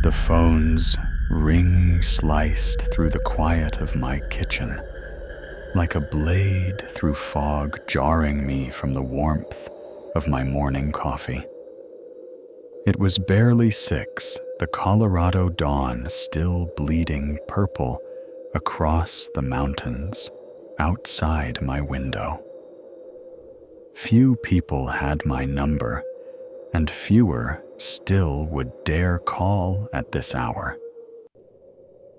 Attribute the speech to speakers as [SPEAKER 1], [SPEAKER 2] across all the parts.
[SPEAKER 1] The phone's ring sliced through the quiet of my kitchen, like a blade through fog, jarring me from the warmth of my morning coffee. It was barely 6, the Colorado dawn still bleeding purple across the mountains outside my window. Few people had my number, and fewer still would dare call at this hour.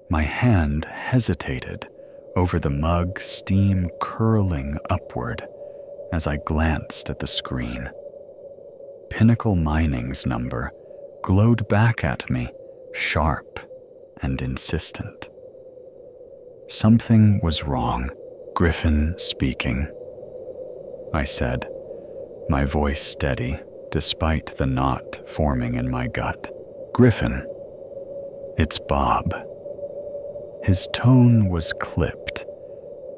[SPEAKER 1] My hand hesitated over the mug, steam curling upward as I glanced at the screen. Pinnacle Mining's number glowed back at me, sharp and insistent. Something was wrong. Griffin speaking, I said, my voice steady despite the knot forming in my gut. Griffin, it's Bob. His tone was clipped,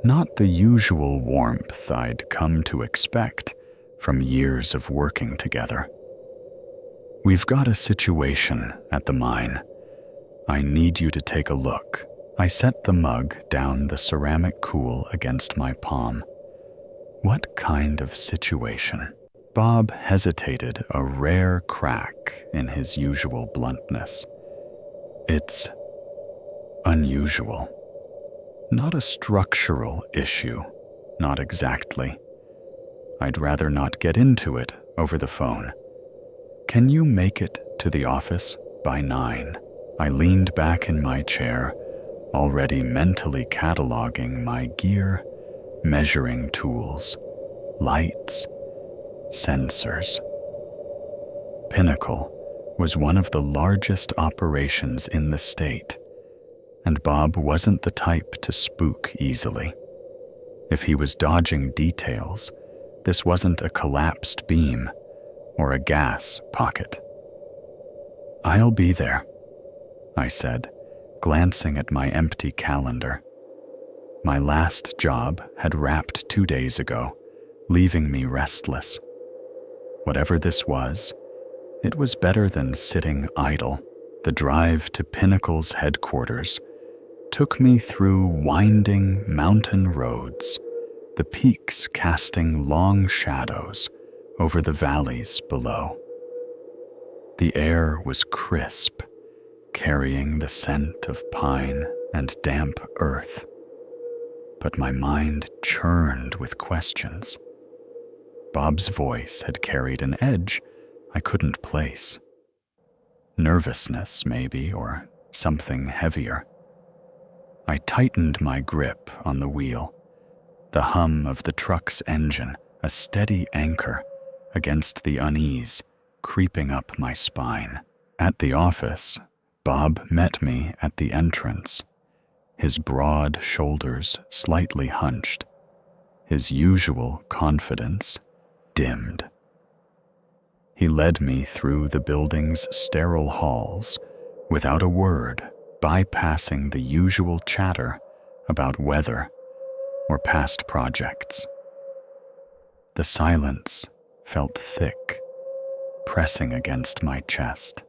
[SPEAKER 1] not the usual warmth I'd come to expect from years of working together. We've got a situation at the mine. I need you to take a look. I set the mug down the ceramic cool against my palm. What kind of situation? Bob hesitated, a rare crack in his usual bluntness. It's unusual. Not a structural issue, not exactly. I'd rather not get into it over the phone. Can you make it to the office by 9? I leaned back in my chair, already mentally cataloging my gear, measuring tools, lights, sensors. Pinnacle was one of the largest operations in the state, and Bob wasn't the type to spook easily. If he was dodging details, this wasn't a collapsed beam or a gas pocket. I'll be there, I said, glancing at my empty calendar. My last job had wrapped 2 days ago, leaving me restless. Whatever this was, it was better than sitting idle. The drive to Pinnacle's headquarters took me through winding mountain roads, the peaks casting long shadows over the valleys below. The air was crisp, carrying the scent of pine and damp earth. But my mind churned with questions. Bob's voice had carried an edge I couldn't place. Nervousness, maybe, or something heavier. I tightened my grip on the wheel, the hum of the truck's engine, a steady anchor against the unease creeping up my spine. At the office, Bob met me at the entrance, his broad shoulders slightly hunched, his usual confidence dimmed. He led me through the building's sterile halls without a word, bypassing the usual chatter about weather or past projects. The silence felt thick, pressing against my chest.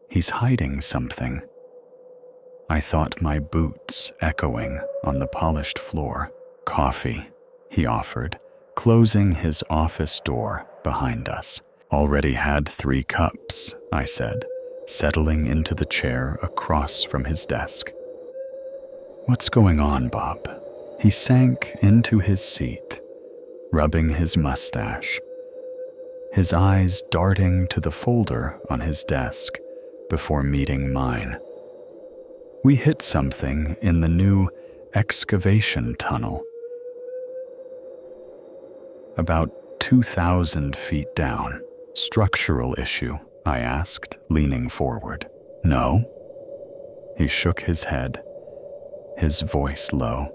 [SPEAKER 1] He's hiding something. I thought my boots echoing on the polished floor. Coffee, he offered, closing his office door behind us. Already had 3 cups, I said, settling into the chair across from his desk. What's going on, Bob? He sank into his seat, rubbing his mustache, his eyes darting to the folder on his desk before meeting mine. We hit something in the new excavation tunnel, about 2,000 feet down. Structural issue, I asked, leaning forward. No? He shook his head, his voice low.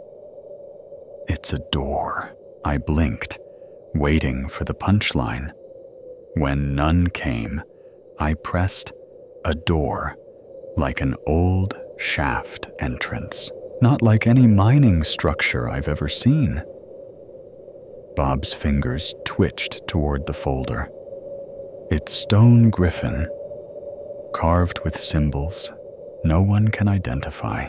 [SPEAKER 1] It's a door. I blinked, waiting for the punchline. When none came, I pressed a door like an old shaft entrance, not like any mining structure I've ever seen. Bob's fingers twitched toward the folder. It's Stone Griffin. carved with symbols no one can identify.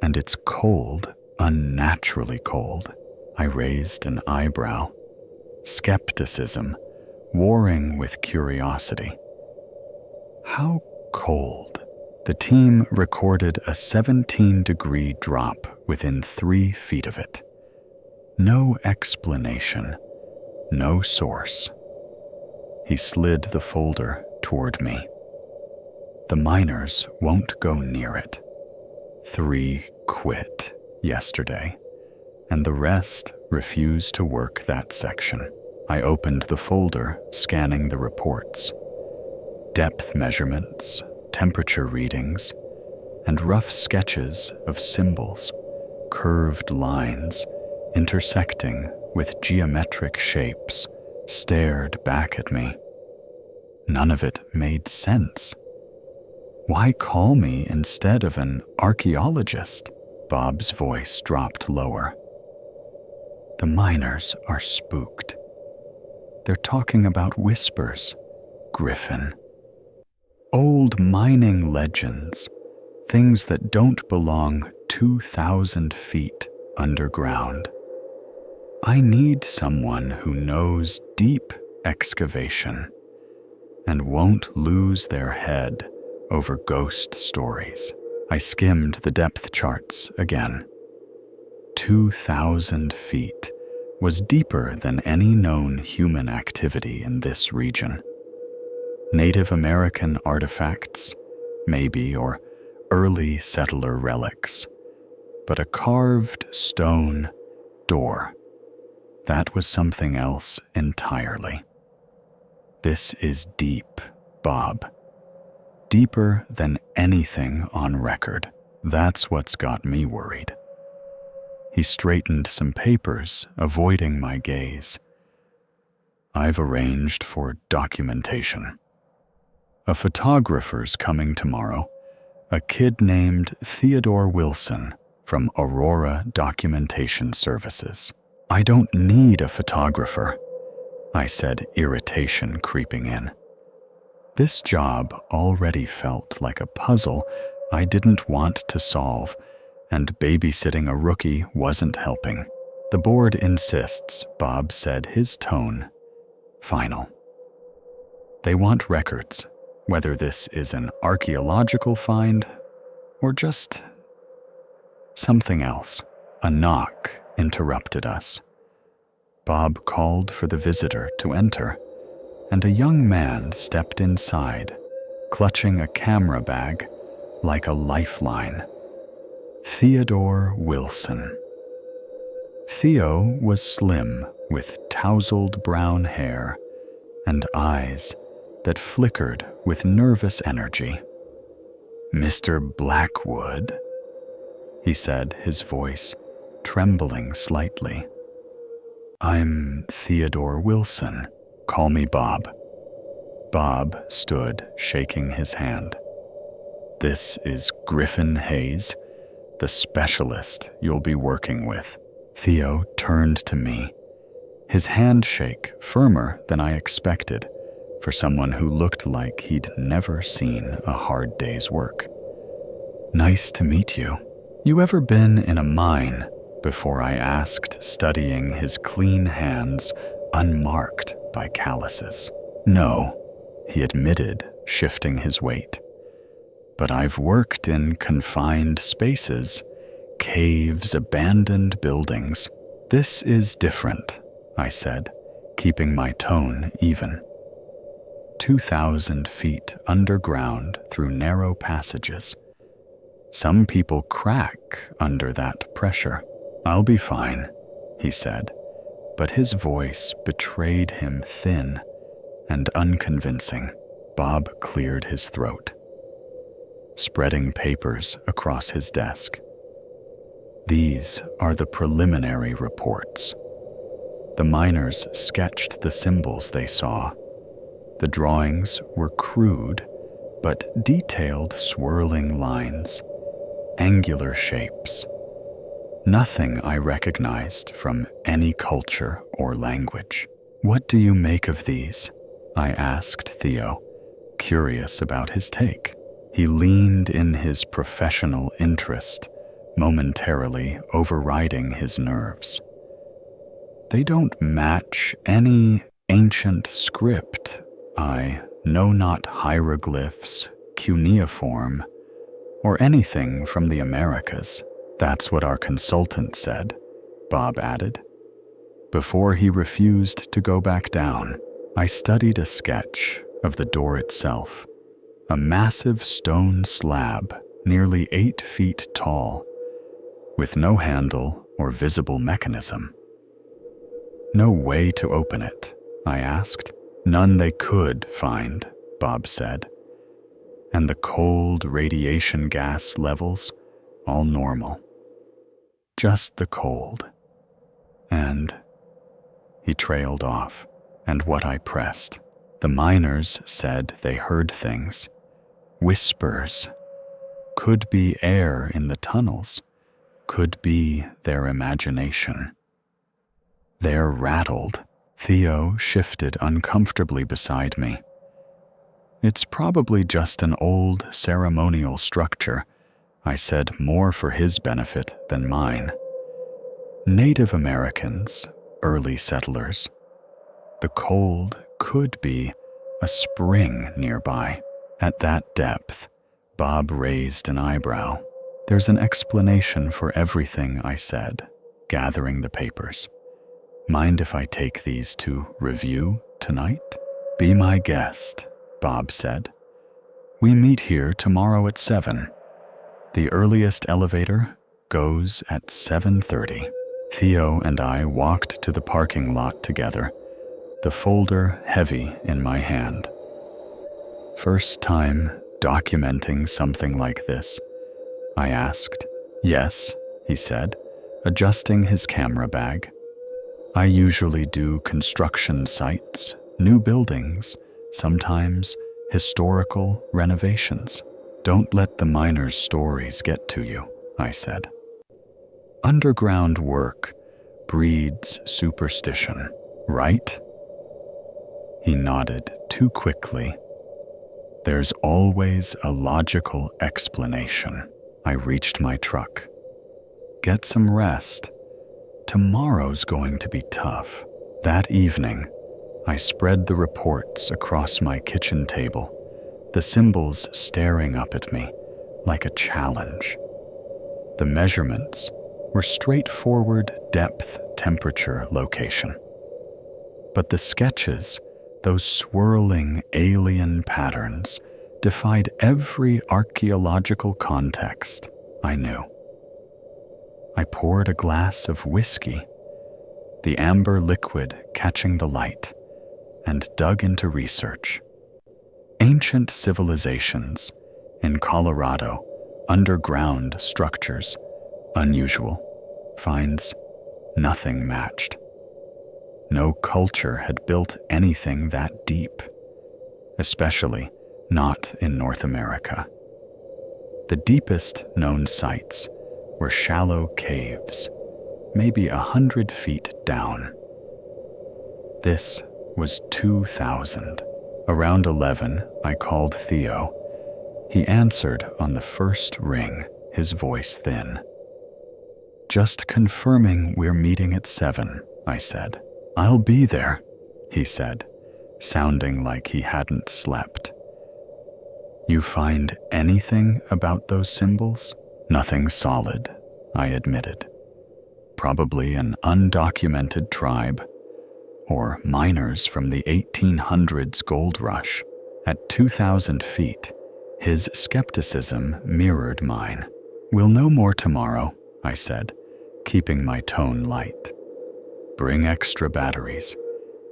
[SPEAKER 1] And it's cold, unnaturally cold. I raised an eyebrow. Skepticism warring with curiosity. How cold? The team recorded a 17-degree drop within 3 feet of it. No explanation, no source. He slid the folder toward me. The miners won't go near it. 3 quit yesterday, and the rest refused to work that section. I opened the folder, scanning the reports. Depth measurements, temperature readings, and rough sketches of symbols, curved lines intersecting with geometric shapes, stared back at me. None of it made sense. Why call me instead of an archaeologist? Bob's voice dropped lower. The miners are spooked. They're talking about whispers, Griffin. Old mining legends, things that don't belong 2,000 feet underground. I need someone who knows deep excavation and won't lose their head over ghost stories. I skimmed the depth charts again. 2,000 feet was deeper than any known human activity in this region. Native American artifacts, maybe, or early settler relics, but a carved stone door. That was something else entirely. This is deep, Bob. Deeper than anything on record. That's what's got me worried. He straightened some papers, avoiding my gaze. I've arranged for documentation. A photographer's coming tomorrow, a kid named Theodore Wilson from Aurora Documentation Services. I don't need a photographer, I said, irritation creeping in. This job already felt like a puzzle I didn't want to solve, and babysitting a rookie wasn't helping. The board insists, Bob said, his tone final. They want records, whether this is an archaeological find or just something else. A knock interrupted us. Bob called for the visitor to enter, and a young man stepped inside, clutching a camera bag like a lifeline. Theodore Wilson. Theo was slim, with tousled brown hair and eyes that flickered with nervous energy. Mr. Blackwood, he said, his voice trembling slightly. I'm Theodore Wilson. Call me Bob. Bob stood, shaking his hand. This is Griffin Hayes, the specialist you'll be working with. Theo turned to me, his handshake firmer than I expected for someone who looked like he'd never seen a hard day's work. Nice to meet you. You ever been in a mine? Before I asked, studying his clean hands unmarked by calluses. No, he admitted, shifting his weight. But I've worked in confined spaces, caves, abandoned buildings. This is different, I said, keeping my tone even. 2,000 feet underground through narrow passages. Some people crack under that pressure. I'll be fine, he said, but his voice betrayed him thin and unconvincing. Bob cleared his throat, spreading papers across his desk. These are the preliminary reports. The miners sketched the symbols they saw. The drawings were crude, but detailed swirling lines, angular shapes. Nothing I recognized from any culture or language. What do you make of these? I asked Theo, curious about his take. He leaned in his professional interest, momentarily overriding his nerves. They don't match any ancient script. I know not hieroglyphs, cuneiform, or anything from the Americas. That's what our consultant said, Bob added. Before he refused to go back down, I studied a sketch of the door itself, a massive stone slab nearly 8 feet tall, with no handle or visible mechanism. No way to open it, I asked. None they could find, Bob said. And the cold radiation gas levels, all normal. Just the cold. And he trailed off, and what I pressed. The miners said they heard things. Whispers. Could be air in the tunnels. Could be their imagination. They're rattled. Theo shifted uncomfortably beside me. It's probably just an old ceremonial structure, I said, more for his benefit than mine. Native Americans, early settlers. The cold could be a spring nearby. At that depth, Bob raised an eyebrow. There's an explanation for everything, I said, gathering the papers. Mind if I take these to review tonight? Be my guest, Bob said. We meet here tomorrow at 7. The earliest elevator goes at 7:30. Theo and I walked to the parking lot together, the folder heavy in my hand. First time documenting something like this? I asked. Yes, he said, adjusting his camera bag. I usually do construction sites, new buildings, sometimes historical renovations. Don't let the miners' stories get to you, I said. Underground work breeds superstition, right? He nodded too quickly. There's always a logical explanation. I reached my truck. Get some rest. Tomorrow's going to be tough. That evening, I spread the reports across my kitchen table, the symbols staring up at me like a challenge. The measurements were straightforward depth, temperature, location. But the sketches, those swirling alien patterns, defied every archaeological context I knew. I poured a glass of whiskey, the amber liquid catching the light, and dug into research. Ancient civilizations in Colorado, underground structures, unusual, finds nothing matched. No culture had built anything that deep, especially not in North America. The deepest known sites were shallow caves, maybe 100 feet down. This was 2,000. Around 11, I called Theo. He answered on the first ring, his voice thin. Just confirming we're meeting at 7, I said. I'll be there, he said, sounding like he hadn't slept. You find anything about those symbols? Nothing solid, I admitted. Probably an undocumented tribe, or miners from the 1800s gold rush. At 2,000 feet, his skepticism mirrored mine. We'll know more tomorrow, I said, keeping my tone light. Bring extra batteries.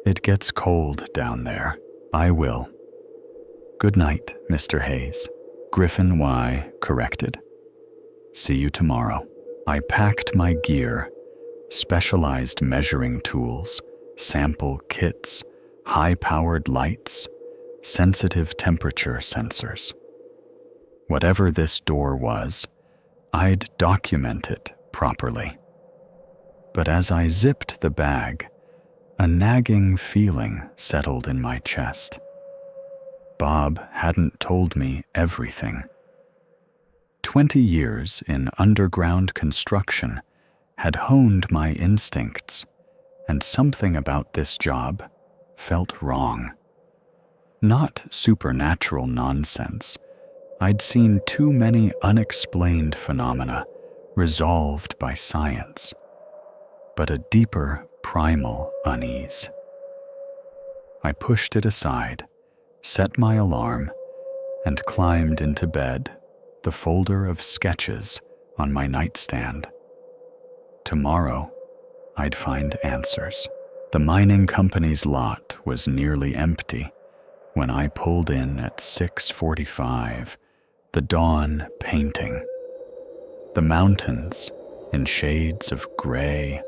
[SPEAKER 1] It gets cold down there. I will. Good night, Mr. Hayes. Griffin Y. corrected. See you tomorrow. I packed my gear, specialized measuring tools, sample kits, high-powered lights, sensitive temperature sensors. Whatever this door was, I'd document it properly. But as I zipped the bag, a nagging feeling settled in my chest. Bob hadn't told me everything. 20 years in underground construction had honed my instincts, and something about this job felt wrong. Not supernatural nonsense. I'd seen too many unexplained phenomena resolved by science, but a deeper primal unease. I pushed it aside, set my alarm, and climbed into bed, the folder of sketches on my nightstand. Tomorrow, I'd find answers. The mining company's lot was nearly empty when I pulled in at 6:45, the dawn painting. The mountains in shades of gray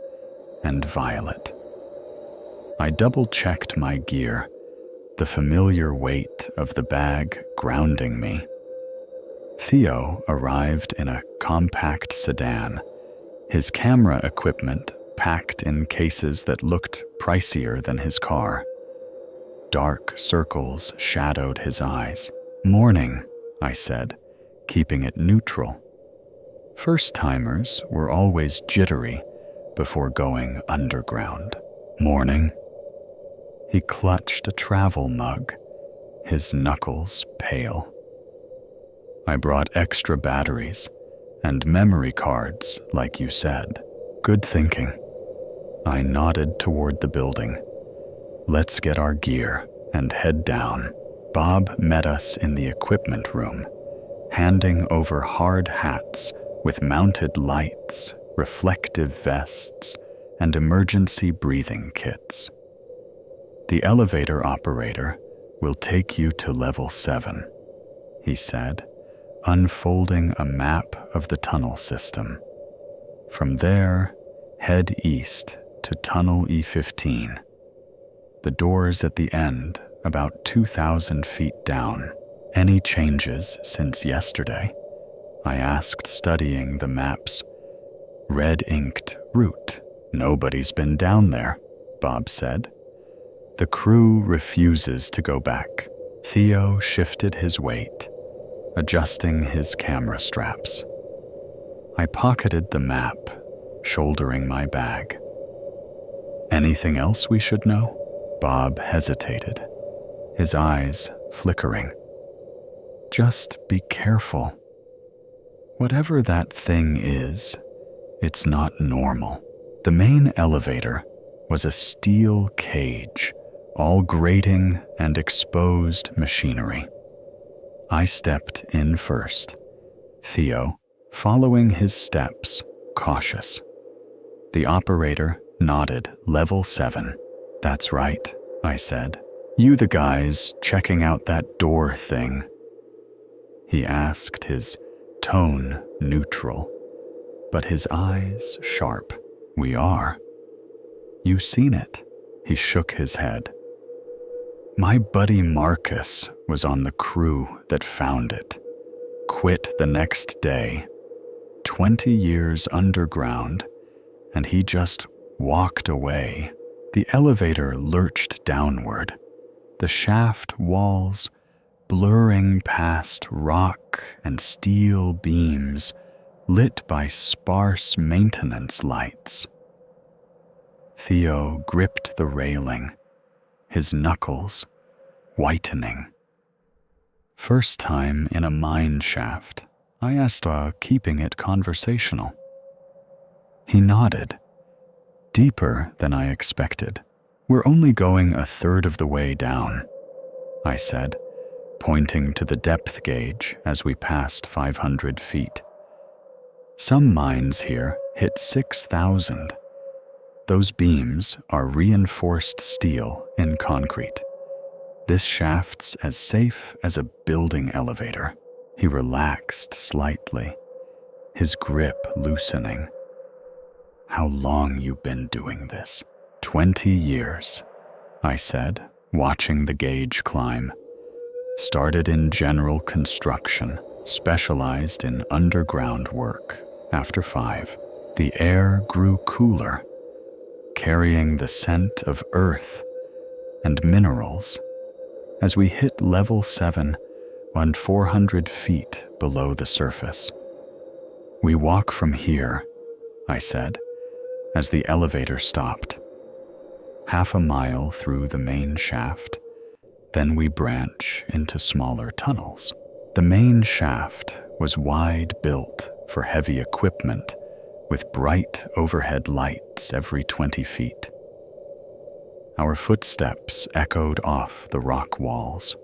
[SPEAKER 1] and violet. I double-checked my gear, the familiar weight of the bag grounding me. Theo arrived in a compact sedan, his camera equipment packed in cases that looked pricier than his car. Dark circles shadowed his eyes. "Morning," I said, keeping it neutral. First-timers were always jittery before going underground. "Morning." He clutched a travel mug, his knuckles pale. "I brought extra batteries and memory cards, like you said." "Good thinking." I nodded toward the building. "Let's get our gear and head down." Bob met us in the equipment room, handing over hard hats with mounted lights, reflective vests, and emergency breathing kits. "The elevator operator will take you to level 7, he said, unfolding a map of the tunnel system. "From there, head east to Tunnel E15. The door's at the end, about 2,000 feet down." "Any changes since yesterday?" I asked, studying the map's red-inked route. "Nobody's been down there," Bob said. "The crew refuses to go back." Theo shifted his weight, adjusting his camera straps. I pocketed the map, shouldering my bag. "Anything else we should know?" Bob hesitated, his eyes flickering. "Just be careful. Whatever that thing is, it's not normal." The main elevator was a steel cage, all grating and exposed machinery. I stepped in first, Theo following his steps, cautious. The operator nodded. "Level 7. "That's right," I said. "You the guys checking out that door thing?" He asked, his tone neutral, but his eyes sharp. "We are." "You seen it?" He shook his head. "My buddy Marcus was on the crew that found it. Quit the next day. 20 years underground, and he just walked away." The elevator lurched downward, the shaft walls blurring past rock and steel beams lit by sparse maintenance lights. Theo gripped the railing, his knuckles whitening. "First time in a mine shaft," I asked, keeping it conversational. He nodded, deeper than I expected. "We're only going a third of the way down," I said, pointing to the depth gauge as we passed 500 feet. "Some mines here hit 6,000. Those beams are reinforced steel in concrete. This shaft's as safe as a building elevator." He relaxed slightly, his grip loosening. "How long you been doing this?" 20 years, I said, watching the gauge climb. "Started in general construction, specialized in underground work. After 5, the air grew cooler, carrying the scent of earth and minerals, as we hit level 7 on 400 feet below the surface. "We walk from here," I said, as the elevator stopped. "Half a mile through the main shaft, then we branch into smaller tunnels." The main shaft was wide, built for heavy equipment, with bright overhead lights every 20 feet. Our footsteps echoed off the rock walls.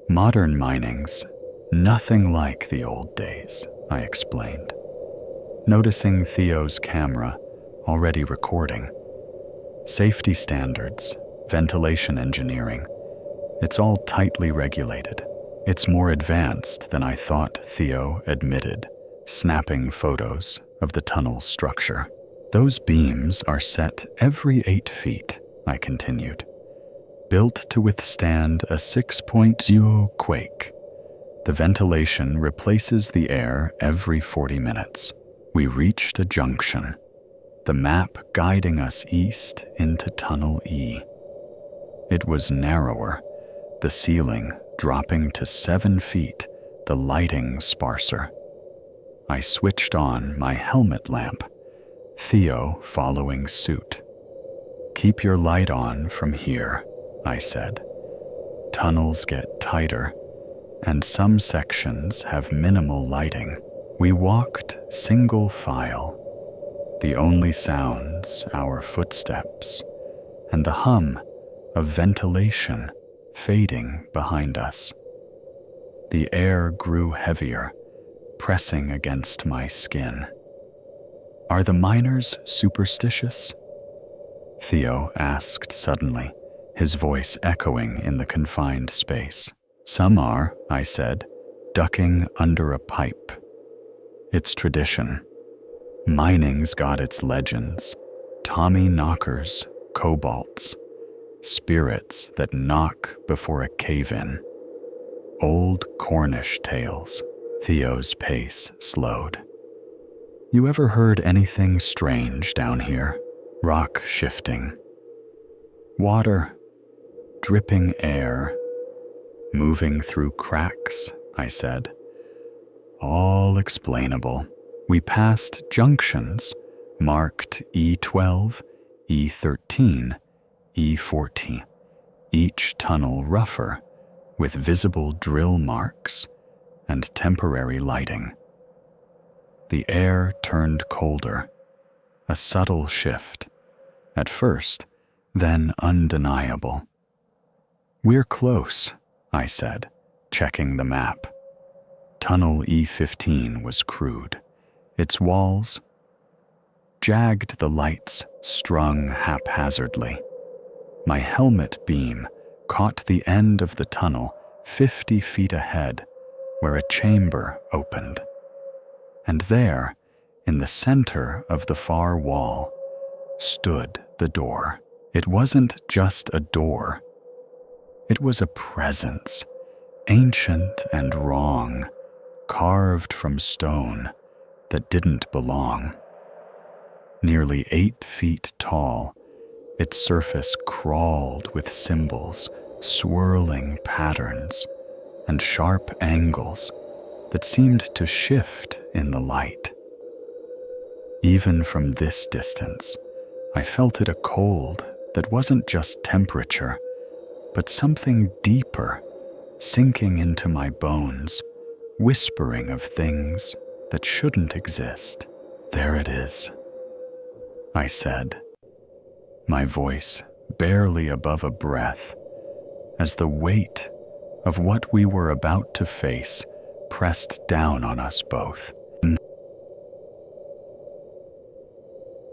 [SPEAKER 1] "Modern mining's nothing like the old days," I explained, noticing Theo's camera already recording. "Safety standards, ventilation engineering, it's all tightly regulated. It's more advanced than I thought," Theo admitted, snapping photos of the tunnel's structure. "Those beams are set every 8 feet," I continued, "built to withstand a 6.0 quake. The ventilation replaces the air every 40 minutes. We reached a junction, the map guiding us east into Tunnel E. It was narrower, the ceiling dropping to 7 feet, the lighting sparser. I switched on my helmet lamp, Theo following suit. "Keep your light on from here," I said. "Tunnels get tighter, and some sections have minimal lighting." We walked single file, the only sounds our footsteps and the hum of ventilation fading behind us. The air grew heavier, pressing against my skin. "Are the miners superstitious?" Theo asked suddenly, his voice echoing in the confined space. "Some are," I said, ducking under a pipe. "It's tradition. Mining's got its legends. Tommy knockers, kobolds, spirits that knock before a cave-in. Old Cornish tales." Theo's pace slowed. "You ever heard anything strange down here? Rock shifting, water, dripping air, moving through cracks," I said. "All explainable." We passed junctions marked E12, E13, E14, each tunnel rougher, with visible drill marks and temporary lighting. The air turned colder, a subtle shift, at first, then undeniable. "We're close," I said, checking the map. Tunnel E15 was crude, its walls jagged, the lights strung haphazardly. My helmet beam caught the end of the tunnel 50 feet ahead, where a chamber opened. And there, in the center of the far wall, stood the door. It wasn't just a door. It was a presence, ancient and wrong, carved from stone that didn't belong. Nearly 8 feet tall, its surface crawled with symbols, swirling patterns, and sharp angles that seemed to shift in the light. Even from this distance, I felt it a cold that wasn't just temperature, but something deeper, sinking into my bones, whispering of things that shouldn't exist. "There it is," I said, my voice barely above a breath, as the weight of what we were about to face pressed down on us both.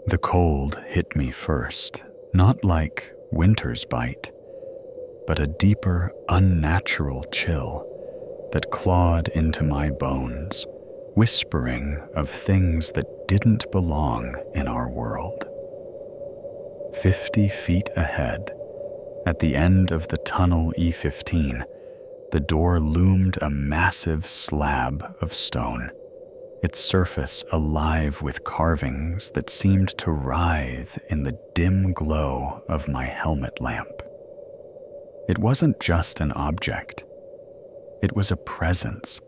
[SPEAKER 1] The cold hit me first, not like winter's bite, but a deeper, unnatural chill that clawed into my bones, whispering of things that didn't belong in our world. 50 feet ahead, at the end of the tunnel E15, the door loomed a massive slab of stone, its surface alive with carvings that seemed to writhe in the dim glow of my helmet lamp. It wasn't just an object. It was a presence,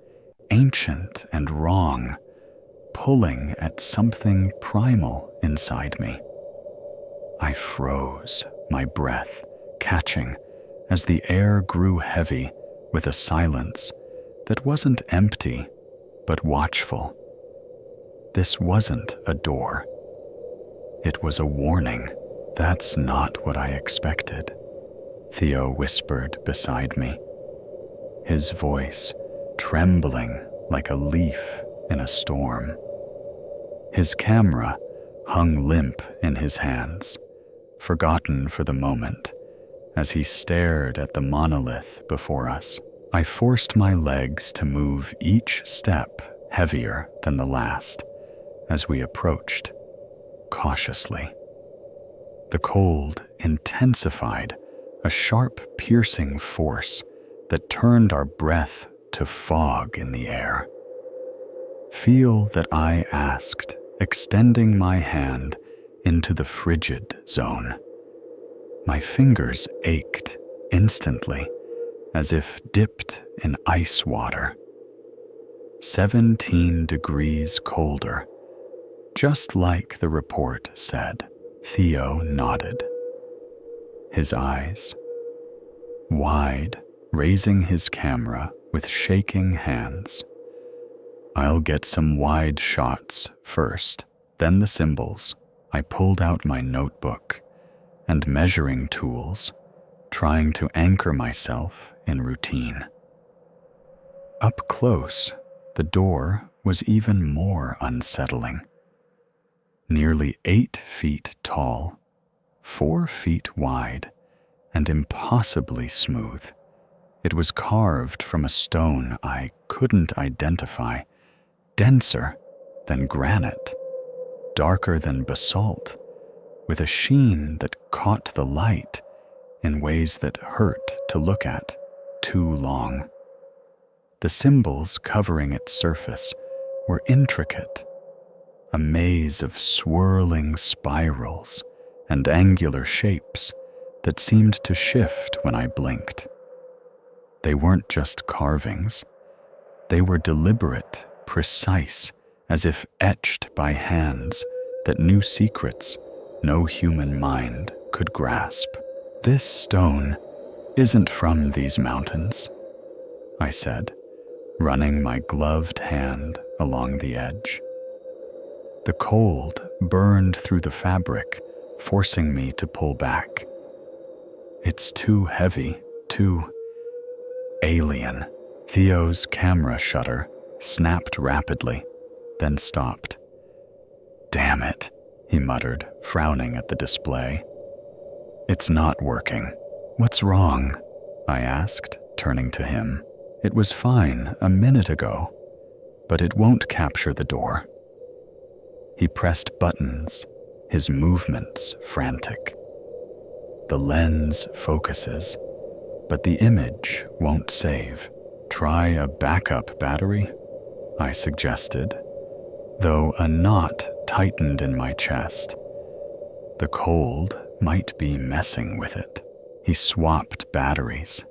[SPEAKER 1] ancient and wrong, pulling at something primal inside me. I froze, my breath catching as the air grew heavy with a silence that wasn't empty, but watchful. This wasn't a door. It was a warning. That's not what I expected, Theo whispered beside me, his voice trembling like a leaf in a storm. His camera hung limp in his hands, forgotten for the moment, as he stared at the monolith before us. I forced my legs to move each step heavier than the last as we approached, cautiously. The cold intensified, a sharp, piercing force that turned our breath to fog in the air. "Feel," that I asked, extending my hand into the frigid zone. My fingers ached instantly, as if dipped in ice water. 17 degrees colder, just like the report said. Theo nodded, his eyes wide, raising his camera with shaking hands. "I'll get some wide shots first, then the symbols." I pulled out my notebook and measuring tools, trying to anchor myself in routine. Up close, the door was even more unsettling. Nearly 8 feet tall, 4 feet wide, and impossibly smooth. It was carved from a stone I couldn't identify, denser than granite, darker than basalt, with a sheen that caught the light in ways that hurt to look at too long. The symbols covering its surface were intricate, a maze of swirling spirals and angular shapes that seemed to shift when I blinked. They weren't just carvings. They were deliberate, precise, as if etched by hands that knew secrets no human mind could grasp. "This stone isn't from these mountains," I said, running my gloved hand along the edge. The cold burned through the fabric, forcing me to pull back. "It's too heavy, too alien." Theo's camera shutter snapped rapidly, then stopped. "Damn it," he muttered, frowning at the display. "It's not working." "What's wrong?" I asked, turning to him. "It was fine a minute ago, but it won't capture the door." He pressed buttons, his movements frantic. "The lens focuses, but the image won't save." "Try a backup battery," I suggested, though a knot tightened in my chest. The cold might be messing with it. He swapped batteries,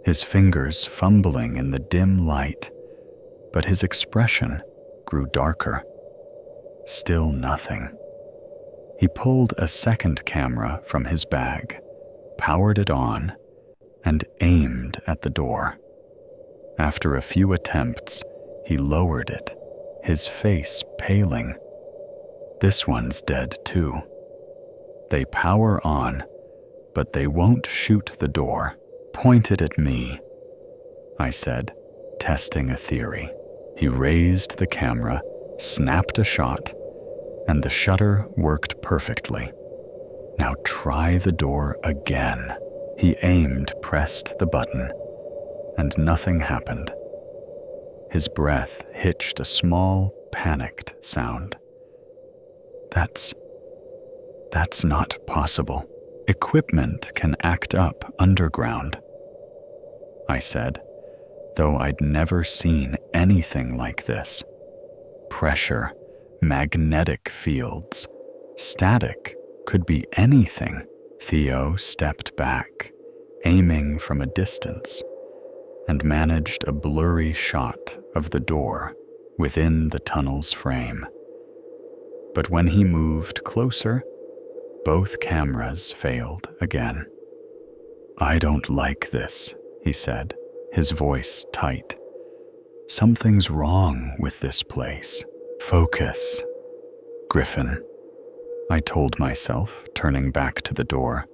[SPEAKER 1] his fingers fumbling in the dim light, but his expression grew darker. Still nothing. He pulled a second camera from his bag, powered it on, and aimed at the door. After a few attempts, he lowered it, his face paling. "This one's dead too. They power on, but they won't shoot the door." "Point it at me," I said, testing a theory. He raised the camera, snapped a shot, and the shutter worked perfectly. "Now try the door again." He aimed, pressed the button, and nothing happened. His breath hitched a small, panicked sound. That's not possible. Equipment can act up underground," I said, though I'd never seen anything like this. Pressure, magnetic fields, static, could be anything. Theo stepped back, aiming from a distance, and managed a blurry shot of the door within the tunnel's frame. But when he moved closer, both cameras failed again. "I don't like this," he said, his voice tight. "Something's wrong with this place. Focus." "Griffin," I told myself, turning back to the door.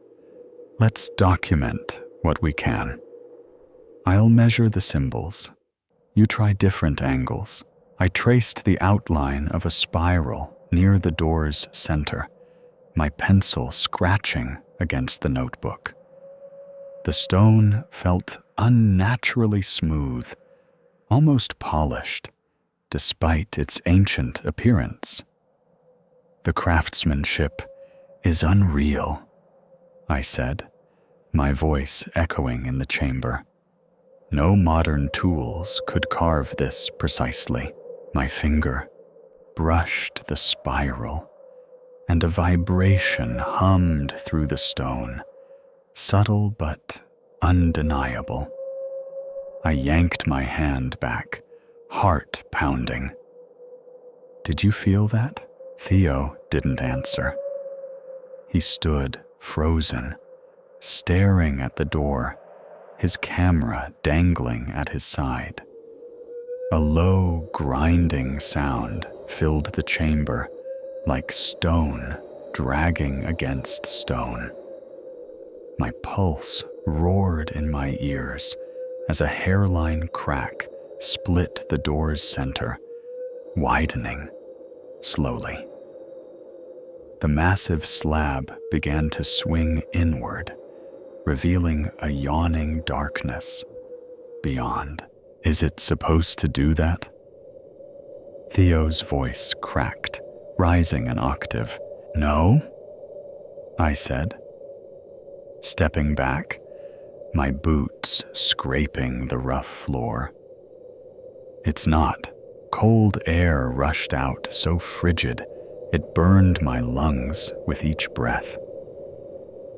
[SPEAKER 1] "Let's document what we can. I'll measure the symbols. You try different angles." I traced the outline of a spiral near the door's center, my pencil scratching against the notebook. The stone felt unnaturally smooth, almost polished, despite its ancient appearance. "The craftsmanship is unreal," I said, my voice echoing in the chamber. No modern tools could carve this precisely. My finger brushed the spiral, and a vibration hummed through the stone, subtle but undeniable. I yanked my hand back, heart pounding. "Did you feel that?" Theo didn't answer. He stood frozen, staring at the door, his camera dangling at his side. A low, grinding sound filled the chamber, like stone dragging against stone. My pulse roared in my ears as a hairline crack split the door's center, widening slowly. The massive slab began to swing inward, revealing a yawning darkness beyond. "Is it supposed to do that?" Theo's voice cracked, rising an octave. "No," I said, stepping back, my boots scraping the rough floor. "It's not." Cold air rushed out so frigid it burned my lungs with each breath.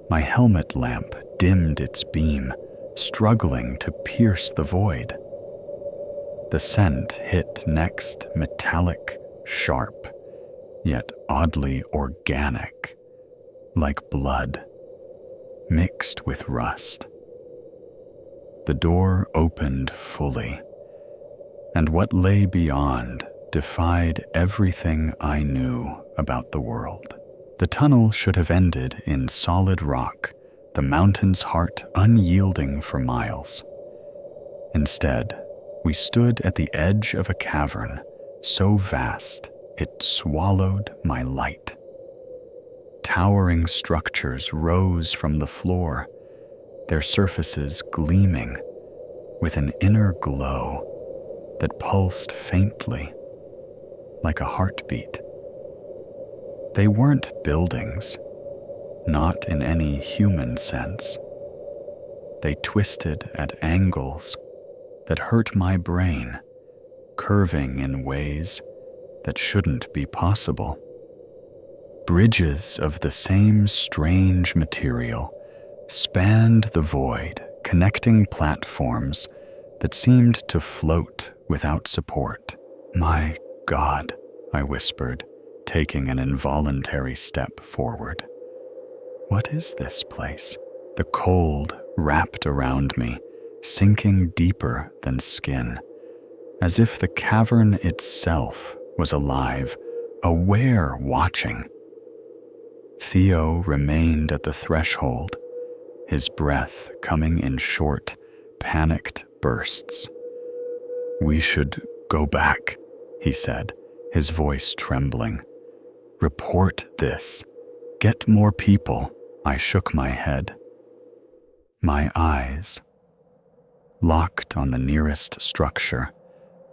[SPEAKER 1] My helmet lamp dimmed its beam, struggling to pierce the void. The scent hit next metallic, sharp, yet oddly organic, like blood, mixed with rust. The door opened fully, and what lay beyond defied everything I knew about the world. The tunnel should have ended in solid rock, the mountain's heart unyielding for miles. Instead, we stood at the edge of a cavern so vast it swallowed my light. Towering structures rose from the floor, their surfaces gleaming with an inner glow that pulsed faintly, like a heartbeat. They weren't buildings, not in any human sense. They twisted at angles that hurt my brain, curving in ways that shouldn't be possible. Bridges of the same strange material spanned the void, connecting platforms that seemed to float without support. "My God," I whispered, taking an involuntary step forward. "What is this place?" The cold wrapped around me, sinking deeper than skin, as if the cavern itself was alive, aware, watching. Theo remained at the threshold, his breath coming in short, panicked bursts. "We should go back," he said, his voice trembling. "Report this. Get more people." I shook my head. My eyes locked on the nearest structure,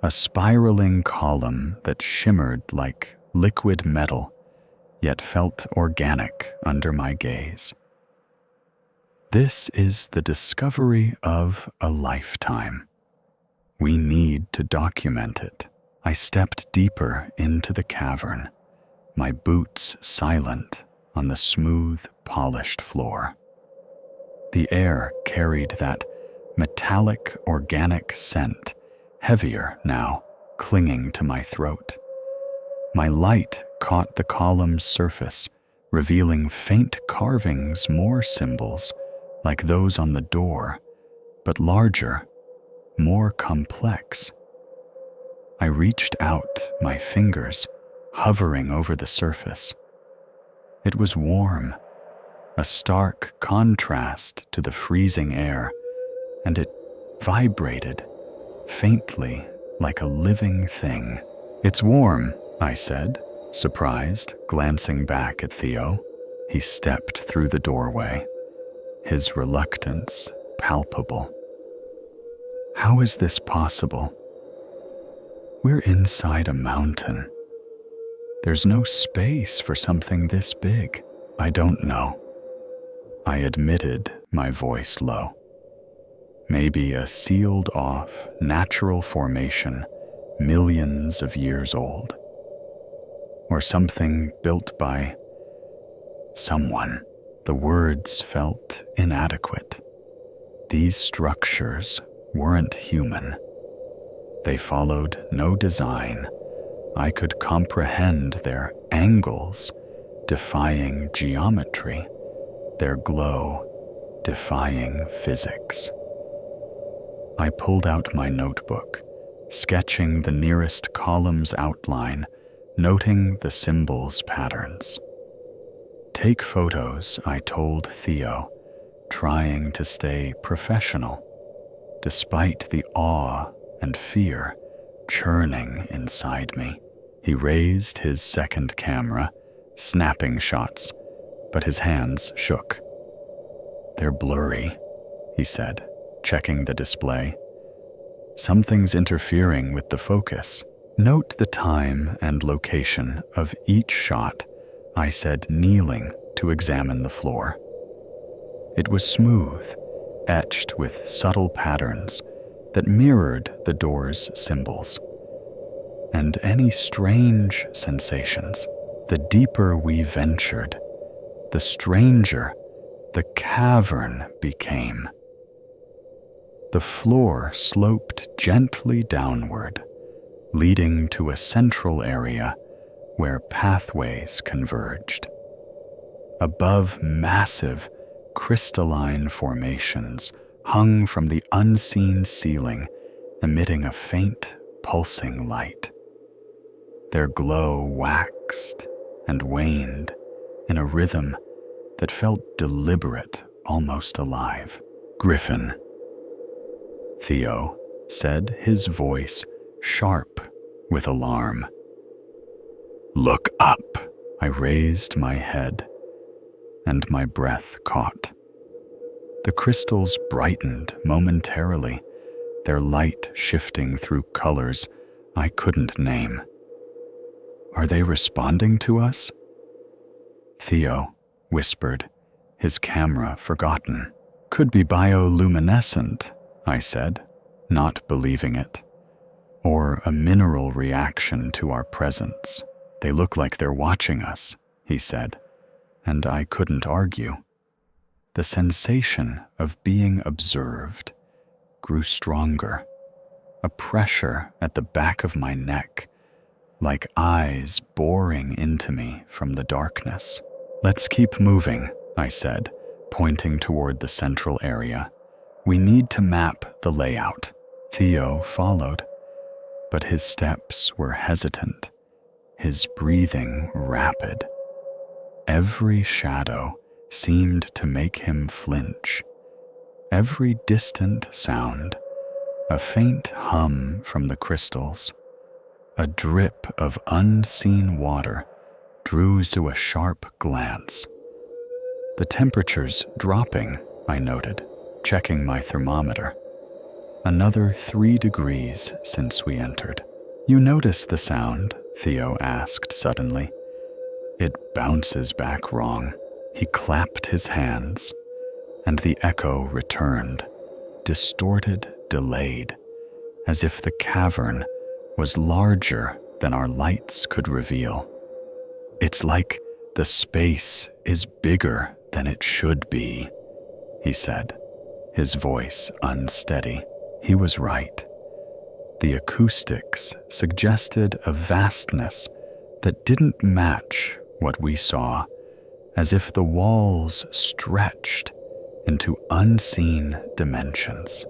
[SPEAKER 1] a spiraling column that shimmered like liquid metal, yet felt organic under my gaze. This is the discovery of a lifetime. We need to document it. I stepped deeper into the cavern, my boots silent on the smooth, polished floor. The air carried that metallic, organic scent, heavier now, clinging to my throat. My light caught the column's surface, revealing faint carvings, more symbols, like those on the door, but larger, more complex. I reached out, my fingers hovering over the surface. It was warm, a stark contrast to the freezing air, and it vibrated, faintly, like a living thing. "It's warm," I said, surprised, glancing back at Theo. He stepped through the doorway, his reluctance palpable. "How is this possible? We're inside a mountain. There's no space for something this big." "I don't know," I admitted, my voice low. "Maybe a sealed-off, natural formation, millions of years old. Or something built by someone." The words felt inadequate. These structures weren't human. They followed no design. I could comprehend their angles, defying geometry, their glow, defying physics. I pulled out my notebook, sketching the nearest column's outline, noting the symbols' patterns. "Take photos," I told Theo, trying to stay professional, despite the awe and fear churning inside me. He raised his second camera, snapping shots, but his hands shook. "They're blurry," he said, checking the display. "Something's interfering with the focus." "Note the time and location of each shot," I said, kneeling to examine the floor. It was smooth, etched with subtle patterns that mirrored the door's symbols. And any strange sensations, the deeper we ventured, the stranger the cavern became. The floor sloped gently downward, leading to a central area where pathways converged. Above, massive, crystalline formations hung from the unseen ceiling, emitting a faint, pulsing light. Their glow waxed and waned in a rhythm that felt deliberate, almost alive. "Griffin," Theo said, his voice sharp with alarm. "Look up." I raised my head, and my breath caught. The crystals brightened momentarily, their light shifting through colors I couldn't name. "Are they responding to us?" Theo whispered, his camera forgotten. "Could be bioluminescent," I said, not believing it. "Or a mineral reaction to our presence. They look like they're watching us," he said, and I couldn't argue. The sensation of being observed grew stronger, a pressure at the back of my neck, like eyes boring into me from the darkness. "Let's keep moving," I said, pointing toward the central area. "We need to map the layout." Theo followed, but his steps were hesitant, his breathing rapid. Every shadow seemed to make him flinch. Every distant sound, a faint hum from the crystals, a drip of unseen water drew to a sharp glance. The temperature's dropping, I noted, checking my thermometer. Another 3 degrees since we entered. "You notice the sound?" Theo asked suddenly. "It bounces back wrong." He clapped his hands, and the echo returned, distorted, delayed, as if the cavern was larger than our lights could reveal. "It's like the space is bigger than it should be," he said, his voice unsteady. He was right. The acoustics suggested a vastness that didn't match what we saw, as if the walls stretched into unseen dimensions.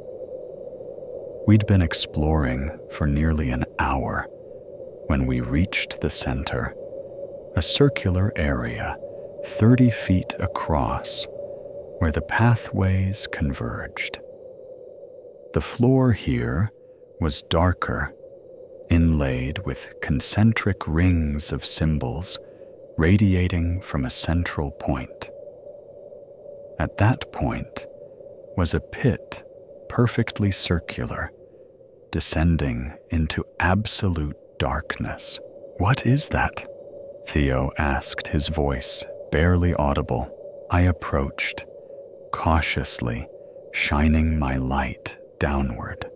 [SPEAKER 1] We'd been exploring for nearly an hour when we reached the center, a circular area 30 feet across where the pathways converged. The floor here was darker, inlaid with concentric rings of symbols radiating from a central point. At that point was a pit perfectly circular, descending into absolute darkness. "What is that?" Theo asked, his voice barely audible. I approached, cautiously shining my light downward.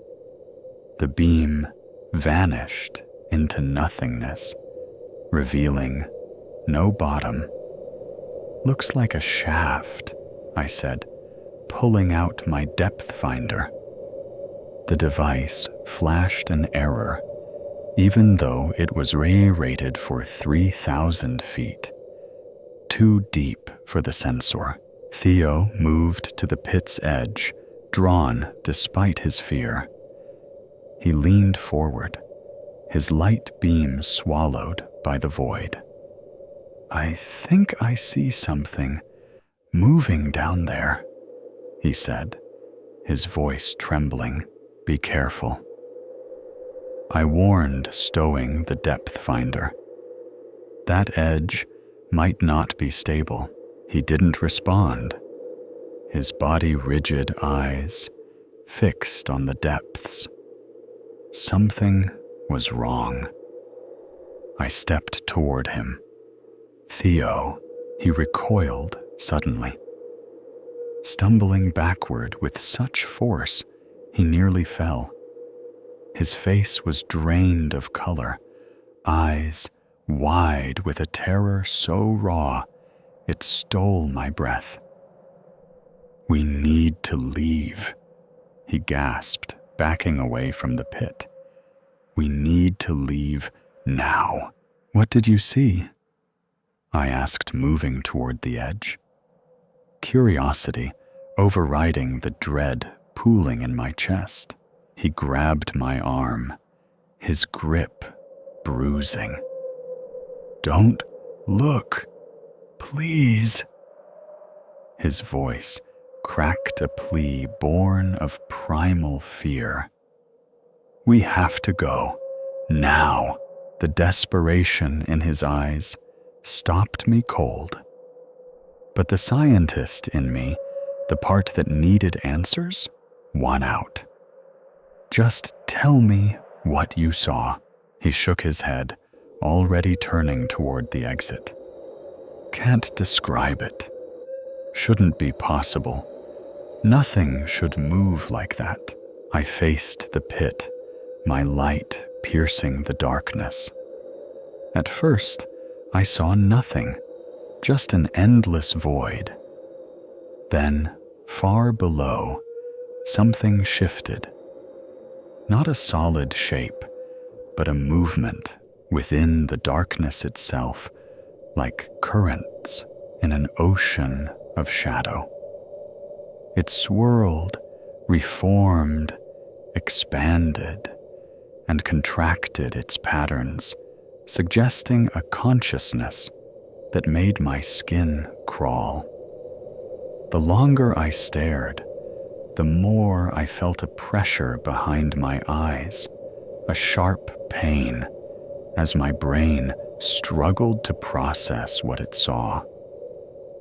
[SPEAKER 1] The beam vanished into nothingness, revealing no bottom. "Looks like a shaft," I said, pulling out my depth finder. The device flashed an error, even though it was rated for 3,000 feet. Too deep for the sensor. Theo moved to the pit's edge, drawn despite his fear. He leaned forward, his light beam swallowed by the void. "I think I see something moving down there," he said, his voice trembling. "Be careful." I warned, stowing the depth finder. That edge might not be stable. He didn't respond, his body rigid, eyes fixed on the depths. Something was wrong. I stepped toward him. "Theo," he recoiled suddenly. Stumbling backward with such force, he nearly fell. His face was drained of color, eyes wide with a terror so raw it stole my breath. "We need to leave," he gasped, backing away from the pit. "We need to leave now." "What did you see?" I asked, moving toward the edge. Curiosity overriding the dread pooling in my chest. He grabbed my arm, his grip bruising. "Don't look, please." His voice cracked a plea born of primal fear. "We have to go, now." The desperation in his eyes stopped me cold. But the scientist in me, the part that needed answers, won out. "Just tell me what you saw." He shook his head, already turning toward the exit. "Can't describe it. Shouldn't be possible. Nothing should move like that." I faced the pit, my light piercing the darkness. At first, I saw nothing, just an endless void. Then, far below, something shifted. Not a solid shape, but a movement within the darkness itself, like currents in an ocean of shadow. It swirled, reformed, expanded, and contracted its patterns, suggesting a consciousness that made my skin crawl. The longer I stared, the more I felt a pressure behind my eyes, a sharp pain, as my brain struggled to process what it saw.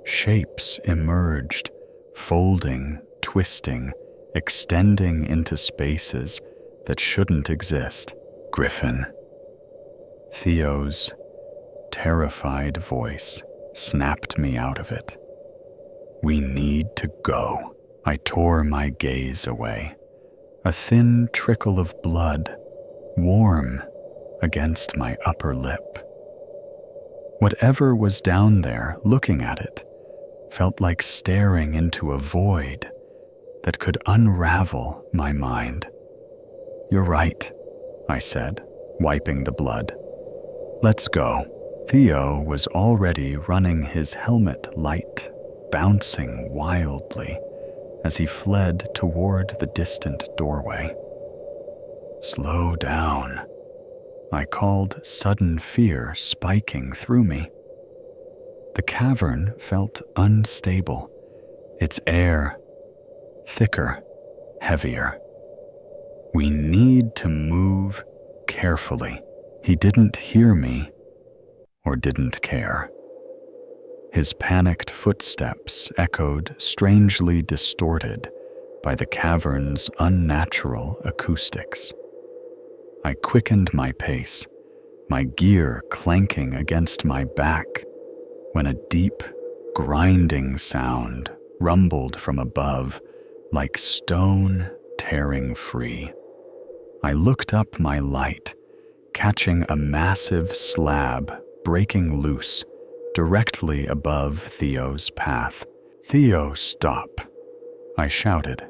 [SPEAKER 1] Shapes emerged, folding, twisting, extending into spaces that shouldn't exist. "Griffin." Theo's terrified voice snapped me out of it. "We need to go." I tore my gaze away. A thin trickle of blood, warm against my upper lip. Whatever was down there looking at it felt like staring into a void that could unravel my mind. "You're right," I said, wiping the blood. "Let's go." Theo was already running his helmet light, bouncing wildly as he fled toward the distant doorway. "Slow down," I called, sudden fear spiking through me. The cavern felt unstable, its air thicker, heavier. "We need to move carefully." He didn't hear me or didn't care. His panicked footsteps echoed strangely distorted by the cavern's unnatural acoustics. I quickened my pace, my gear clanking against my back, when a deep, grinding sound rumbled from above like stone tearing free. I looked up my light, catching a massive slab breaking loose directly above Theo's path. "Theo, stop!" I shouted.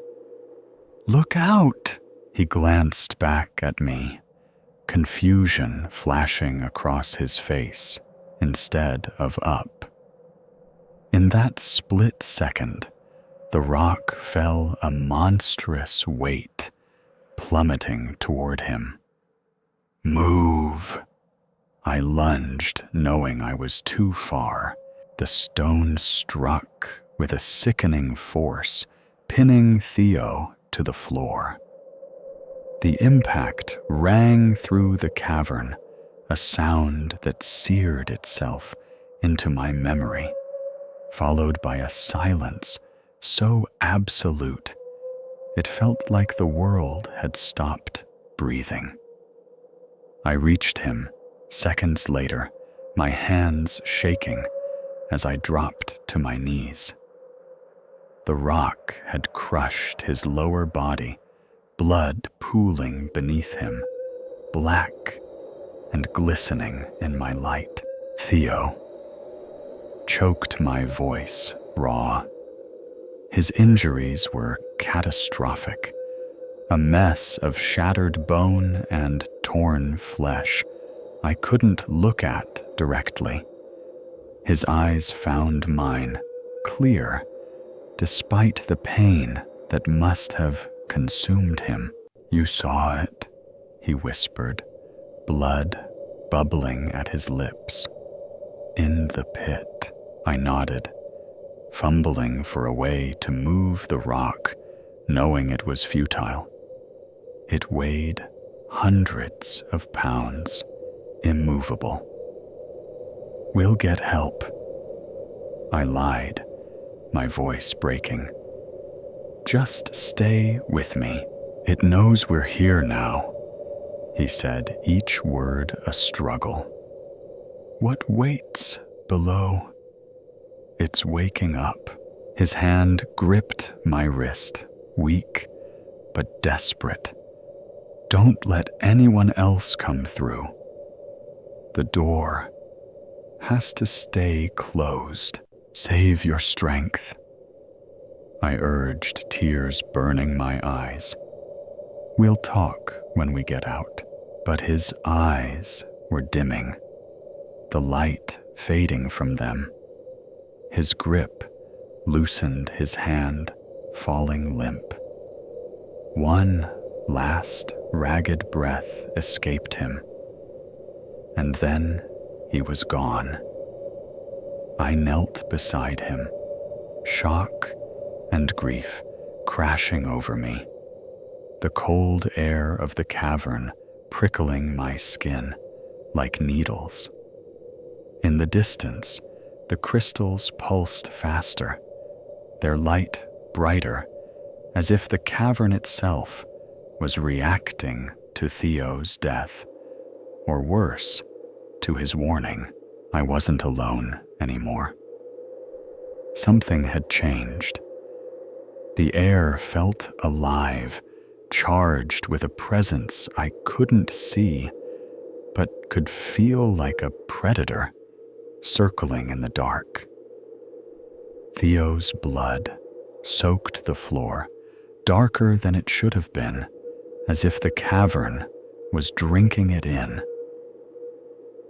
[SPEAKER 1] "Look out!" He glanced back at me, confusion flashing across his face instead of up. In that split second, the rock fell a monstrous weight, plummeting toward him. "Move!" I lunged, knowing I was too far. The stone struck with a sickening force, pinning Theo to the floor. The impact rang through the cavern, a sound that seared itself into my memory, followed by a silence so absolute it felt like the world had stopped breathing. I reached him seconds later, my hands shaking as I dropped to my knees. The rock had crushed his lower body, blood pooling beneath him, black and glistening in my light. "Theo," choked my voice raw. His injuries were catastrophic, a mess of shattered bone and torn flesh I couldn't look at directly. His eyes found mine, clear, despite the pain that must have consumed him. "You saw it," he whispered, blood bubbling at his lips. "In the pit." I nodded, fumbling for a way to move the rock, knowing it was futile. It weighed hundreds of pounds, immovable. "We'll get help," I lied, my voice breaking. "Just stay with me. It knows we're here now," he said, each word a struggle. "What waits below? It's waking up." His hand gripped my wrist, weak but desperate. "Don't let anyone else come through. The door has to stay closed. Save your strength," I urged, tears burning my eyes. "We'll talk when we get out." But his eyes were dimming, the light fading from them. His grip loosened, his hand falling limp. One last ragged breath escaped him, and then he was gone. I knelt beside him, shock and grief crashing over me, the cold air of the cavern prickling my skin like needles. In the distance, the crystals pulsed faster, their light brighter, as if the cavern itself was reacting to Theo's death, or worse, to his warning. I wasn't alone anymore. Something had changed. The air felt alive, charged with a presence I couldn't see, but could feel like a predator circling in the dark. Theo's blood soaked the floor, darker than it should have been, as if the cavern was drinking it in.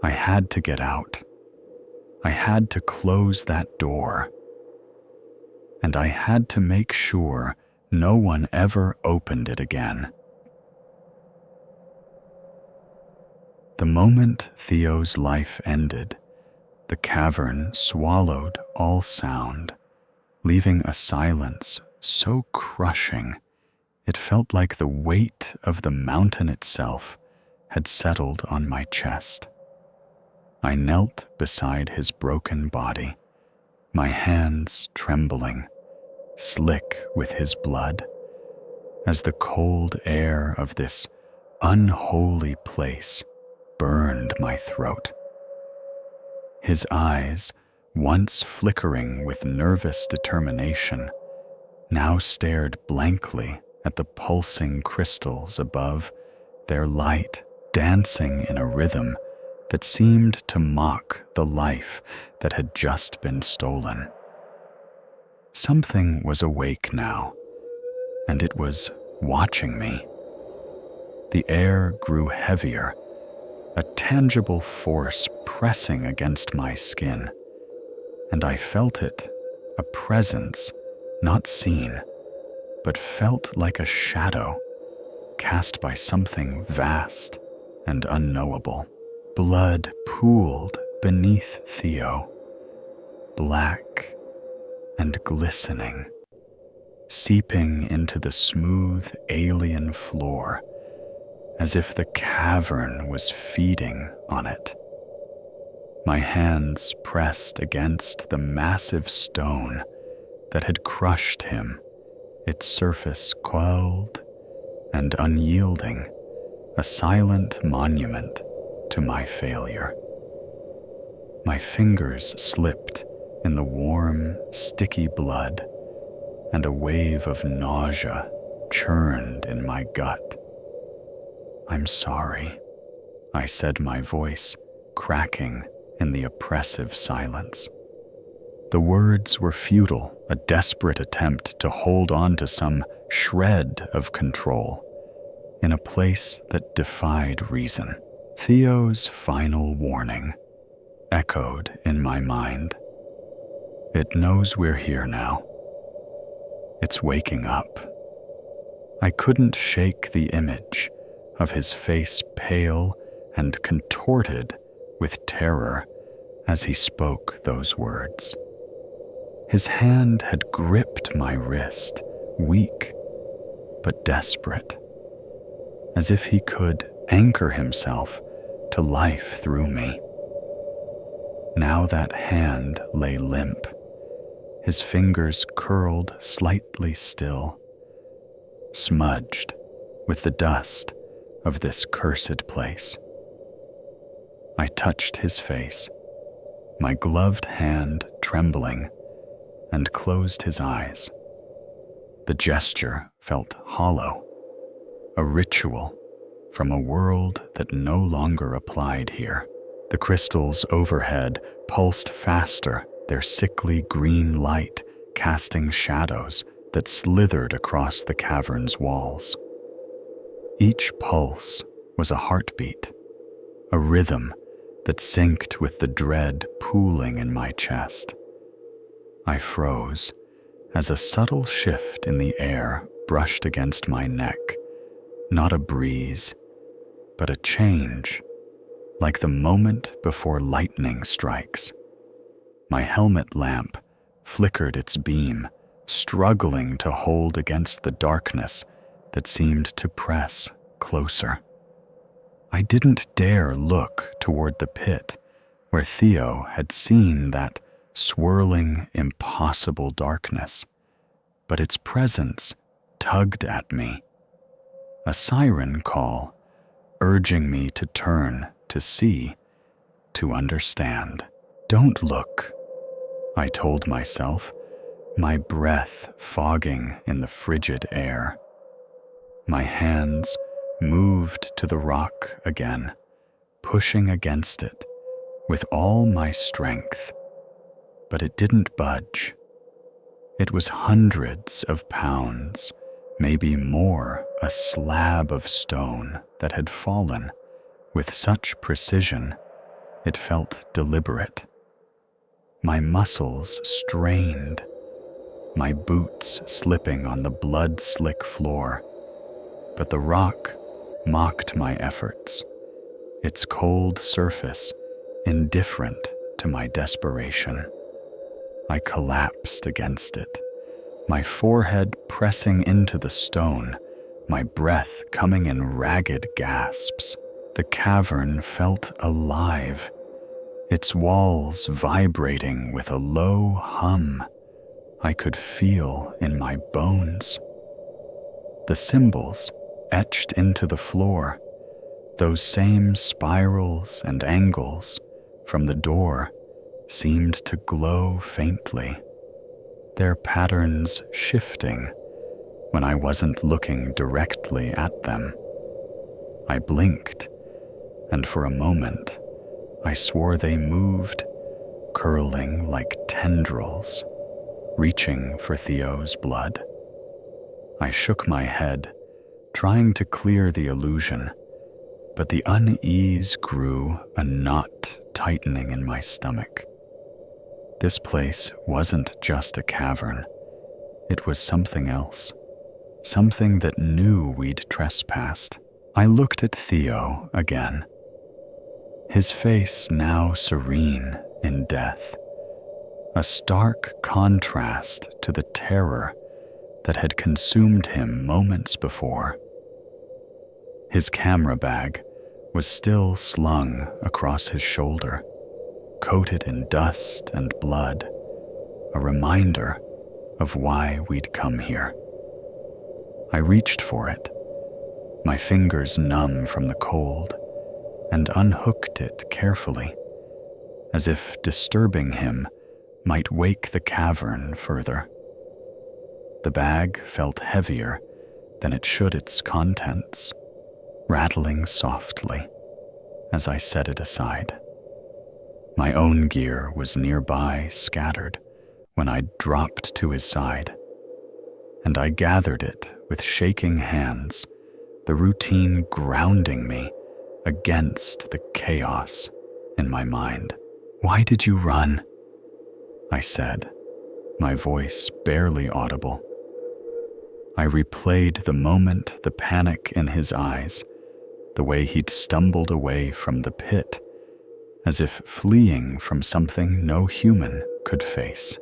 [SPEAKER 1] I had to get out. I had to close that door. And I had to make sure no one ever opened it again. The moment Theo's life ended, the cavern swallowed all sound, leaving a silence so crushing it felt like the weight of the mountain itself had settled on my chest. I knelt beside his broken body, my hands trembling, slick with his blood, as the cold air of this unholy place burned my throat. His eyes, once flickering with nervous determination, now stared blankly at the pulsing crystals above, their light dancing in a rhythm that seemed to mock the life that had just been stolen. Something was awake now, and it was watching me. The air grew heavier, a tangible force pressing against my skin, and I felt it, a presence not seen, but felt like a shadow cast by something vast and unknowable. Blood pooled beneath Theo, black and glistening, seeping into the smooth alien floor as if the cavern was feeding on it. My hands pressed against the massive stone that had crushed him, its surface coiled and unyielding, a silent monument to my failure. My fingers slipped in the warm, sticky blood, and a wave of nausea churned in my gut. "I'm sorry," I said, my voice cracking in the oppressive silence. The words were futile, a desperate attempt to hold on to some shred of control in a place that defied reason. Theo's final warning echoed in my mind. It knows we're here now. It's waking up. I couldn't shake the image of his face pale and contorted with terror as he spoke those words. His hand had gripped my wrist, weak but desperate, as if he could anchor himself to life through me. Now that hand lay limp, his fingers curled slightly still, smudged with the dust of this cursed place. I touched his face, my gloved hand trembling, and closed his eyes. The gesture felt hollow, a ritual from a world that no longer applied here. The crystals overhead pulsed faster, their sickly green light casting shadows that slithered across the cavern's walls. Each pulse was a heartbeat, a rhythm that synced with the dread pooling in my chest. I froze as a subtle shift in the air brushed against my neck, not a breeze, but a change, like the moment before lightning strikes. My helmet lamp flickered its beam, struggling to hold against the darkness that seemed to press closer. I didn't dare look toward the pit where Theo had seen that swirling, impossible darkness, but its presence tugged at me, a siren call, urging me to turn, to see, to understand. "Don't look," I told myself, my breath fogging in the frigid air. My hands moved to the rock again, pushing against it with all my strength, but it didn't budge. It was hundreds of pounds, maybe more, a slab of stone that had fallen with such precision it felt deliberate. My muscles strained, my boots slipping on the blood-slick floor, but the rock mocked my efforts, its cold surface indifferent to my desperation. I collapsed against it, my forehead pressing into the stone, my breath coming in ragged gasps. The cavern felt alive, its walls vibrating with a low hum I could feel in my bones. The symbols etched into the floor, those same spirals and angles from the door, seemed to glow faintly, their patterns shifting when I wasn't looking directly at them. I blinked, and for a moment, I swore they moved, curling like tendrils, reaching for Theo's blood. I shook my head, trying to clear the illusion, but the unease grew, a knot tightening in my stomach. This place wasn't just a cavern. It was something else, something that knew we'd trespassed. I looked at Theo again, his face now serene in death, a stark contrast to the terror that had consumed him moments before. His camera bag was still slung across his shoulder, coated in dust and blood, a reminder of why we'd come here. I reached for it, my fingers numb from the cold, and unhooked it carefully, as if disturbing him might wake the cavern further. The bag felt heavier than it should its contents, rattling softly as I set it aside. My own gear was nearby, scattered, when I dropped to his side, and I gathered it with shaking hands, the routine grounding me against the chaos in my mind. "Why did you run?" I said, my voice barely audible. I replayed the moment, the panic in his eyes, the way he'd stumbled away from the pit, as if fleeing from something no human could face.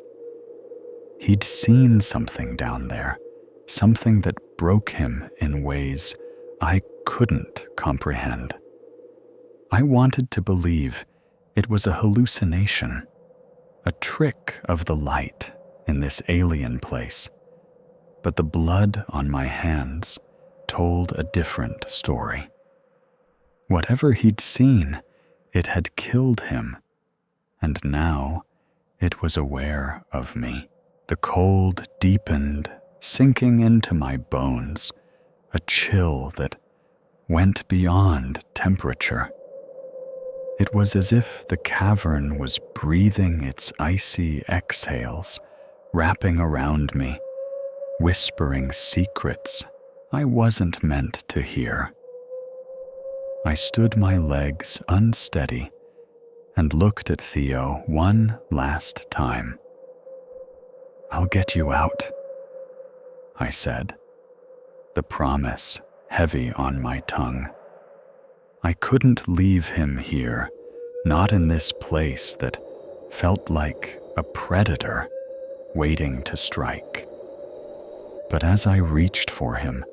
[SPEAKER 1] He'd seen something down there, something that broke him in ways I couldn't comprehend. I wanted to believe it was a hallucination, a trick of the light in this alien place, but the blood on my hands told a different story. Whatever he'd seen, it had killed him, and now it was aware of me. The cold deepened, sinking into my bones, a chill that went beyond temperature. It was as if the cavern was breathing its icy exhales, wrapping around me, whispering secrets I wasn't meant to hear. I stood my legs unsteady and looked at Theo one last time. "I'll get you out," I said, the promise heavy on my tongue. I couldn't leave him here, not in this place that felt like a predator waiting to strike. But as I reached for him,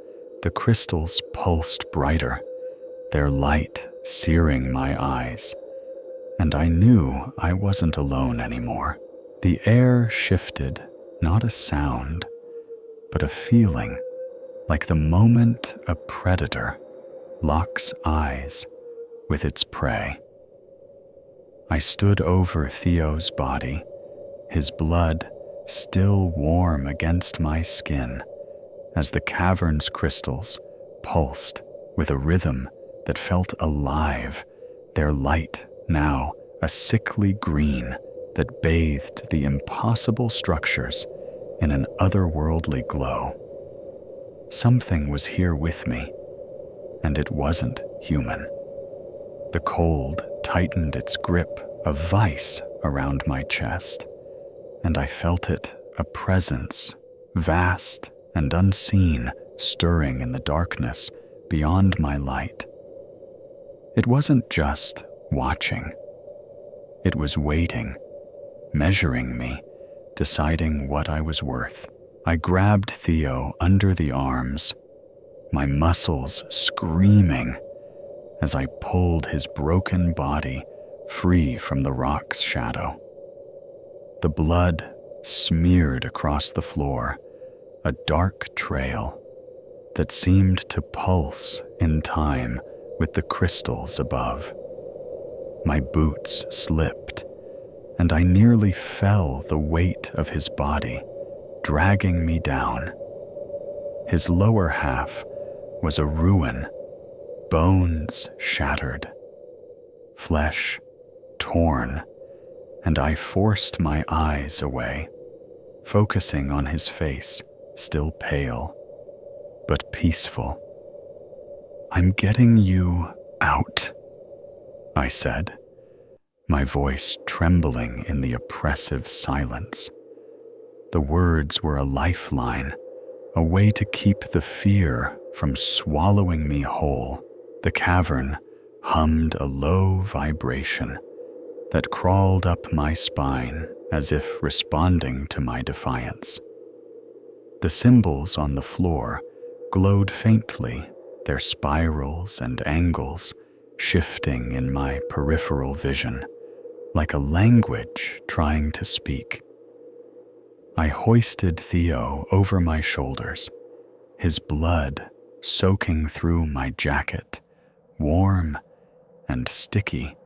[SPEAKER 1] the crystals pulsed brighter, their light searing my eyes, and I knew I wasn't alone anymore. The air shifted, not a sound, but a feeling, like the moment a predator locks eyes with its prey. I stood over Theo's body, his blood still warm against my skin, as the cavern's crystals pulsed with a rhythm that felt alive, their light now a sickly green that bathed the impossible structures in an otherworldly glow. Something was here with me, and it wasn't human. The cold tightened its grip, a vice around my chest, and I felt it, a presence, vast and unseen, stirring in the darkness beyond my light. It wasn't just watching. It was waiting, measuring me, deciding what I was worth. I grabbed Theo under the arms, my muscles screaming as I pulled his broken body free from the rock's shadow. The blood smeared across the floor, a dark trail that seemed to pulse in time with the crystals above. My boots slipped, and I nearly fell the weight of his body, dragging me down. His lower half was a ruin, bones shattered, flesh torn, and I forced my eyes away, focusing on his face, still pale, but peaceful. "I'm getting you out," I said, my voice trembling in the oppressive silence. The words were a lifeline, a way to keep the fear from swallowing me whole. The cavern hummed a low vibration that crawled up my spine as if responding to my defiance. The symbols on the floor glowed faintly, their spirals and angles shifting in my peripheral vision, like a language trying to speak. I hoisted Theo over my shoulders, his blood soaking through my jacket, warm and sticky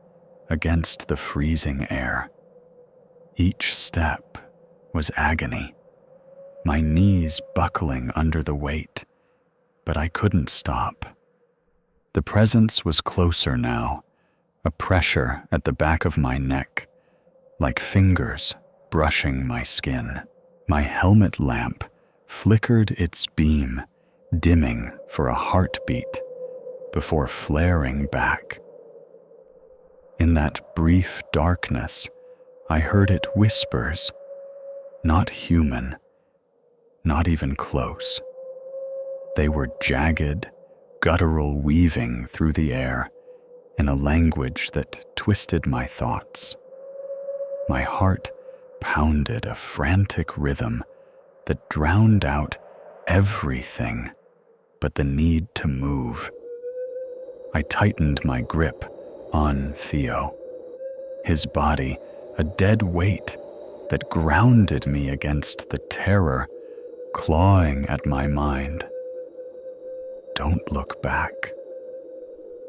[SPEAKER 1] against the freezing air. Each step was agony, my knees buckling under the weight, but I couldn't stop. The presence was closer now, a pressure at the back of my neck, like fingers brushing my skin. My helmet lamp flickered its beam, dimming for a heartbeat before flaring back. In that brief darkness, I heard it whispers, not human, not even close. They were jagged, guttural weaving through the air in a language that twisted my thoughts. My heart pounded a frantic rhythm that drowned out everything but the need to move. I tightened my grip on Theo, his body a dead weight that grounded me against the terror clawing at my mind. "Don't look back,"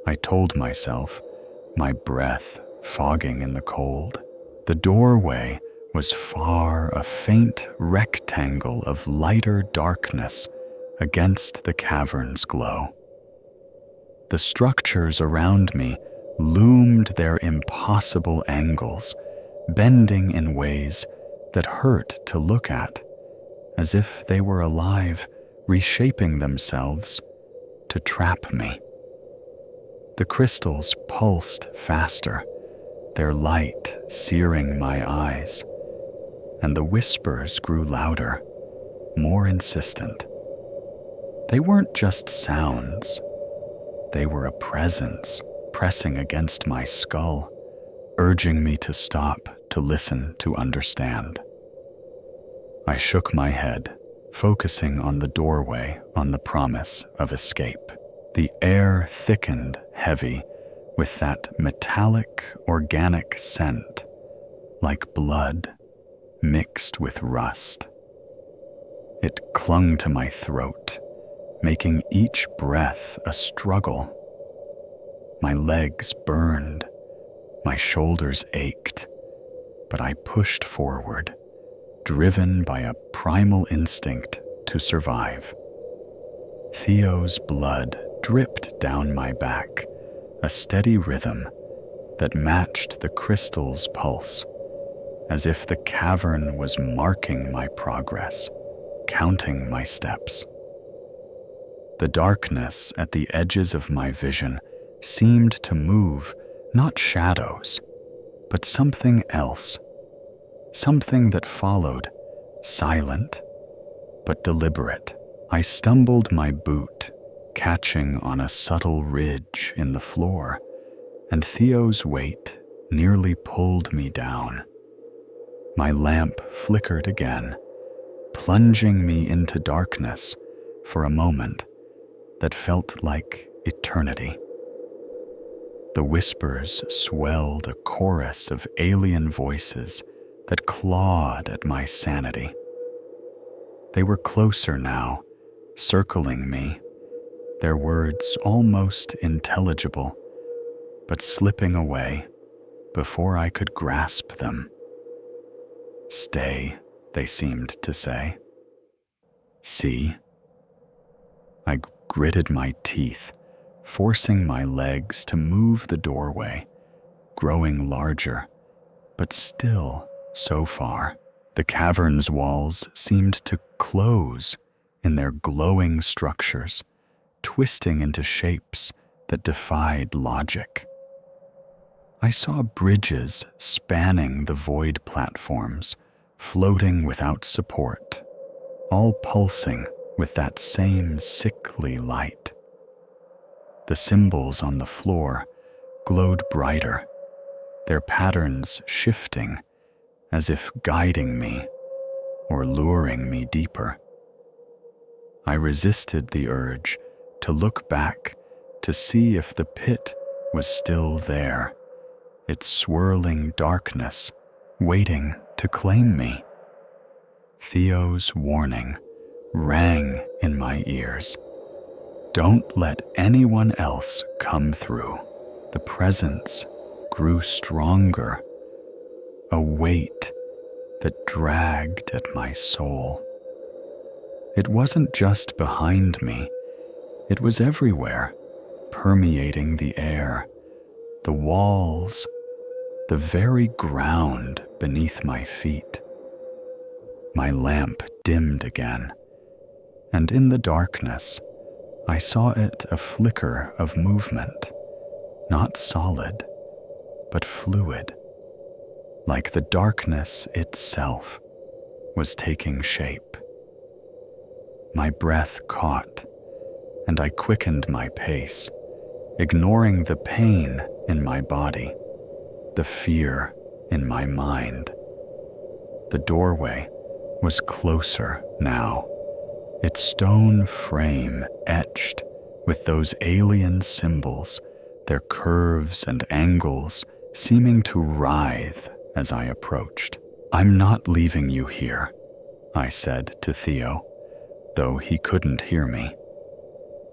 [SPEAKER 1] I told myself, my breath fogging in the cold. The doorway was far, a faint rectangle of lighter darkness against the cavern's glow. The structures around me loomed their impossible angles, bending in ways that hurt to look at, as if they were alive, reshaping themselves to trap me. The crystals pulsed faster, their light searing my eyes, and the whispers grew louder, more insistent. They weren't just sounds. They were a presence pressing against my skull, urging me to stop, to listen, to understand. I shook my head, focusing on the doorway, on the promise of escape. The air thickened heavy with that metallic, organic scent, like blood mixed with rust. It clung to my throat, making each breath a struggle. My legs burned, my shoulders ached, but I pushed forward, driven by a primal instinct to survive. Theo's blood dripped down my back, a steady rhythm that matched the crystal's pulse, as if the cavern was marking my progress. counting my steps. The darkness at the edges of my vision seemed to move, not shadows, but something else, something that followed, silent but deliberate. I stumbled my boot, catching on a subtle ridge in the floor, and Theo's weight nearly pulled me down. My lamp flickered again, plunging me into darkness for a moment that felt like eternity. The whispers swelled a chorus of alien voices that clawed at my sanity. They were closer now, circling me, their words almost intelligible, but slipping away before I could grasp them. "Stay," they seemed to say. "See?" I gritted my teeth, forcing my legs to move the doorway, growing larger, but still so far. The cavern's walls seemed to close in their glowing structures, twisting into shapes that defied logic. I saw bridges spanning the void platforms, floating without support, all pulsing with that same sickly light. The symbols on the floor glowed brighter, their patterns shifting as if guiding me or luring me deeper. I resisted the urge to look back to see if the pit was still there, its swirling darkness waiting to claim me. Theo's warning rang in my ears. Don't let anyone else come through. The presence grew stronger, a weight that dragged at my soul. It wasn't just behind me, it was everywhere, permeating the air, the walls, the very ground beneath my feet. My lamp dimmed again, and in the darkness, I saw it a flicker of movement, not solid, but fluid, like the darkness itself was taking shape. My breath caught, and I quickened my pace, ignoring the pain in my body, the fear in my mind. The doorway was closer now, its stone frame etched with those alien symbols, their curves and angles seeming to writhe as I approached. "I'm not leaving you here," I said to Theo, though he couldn't hear me.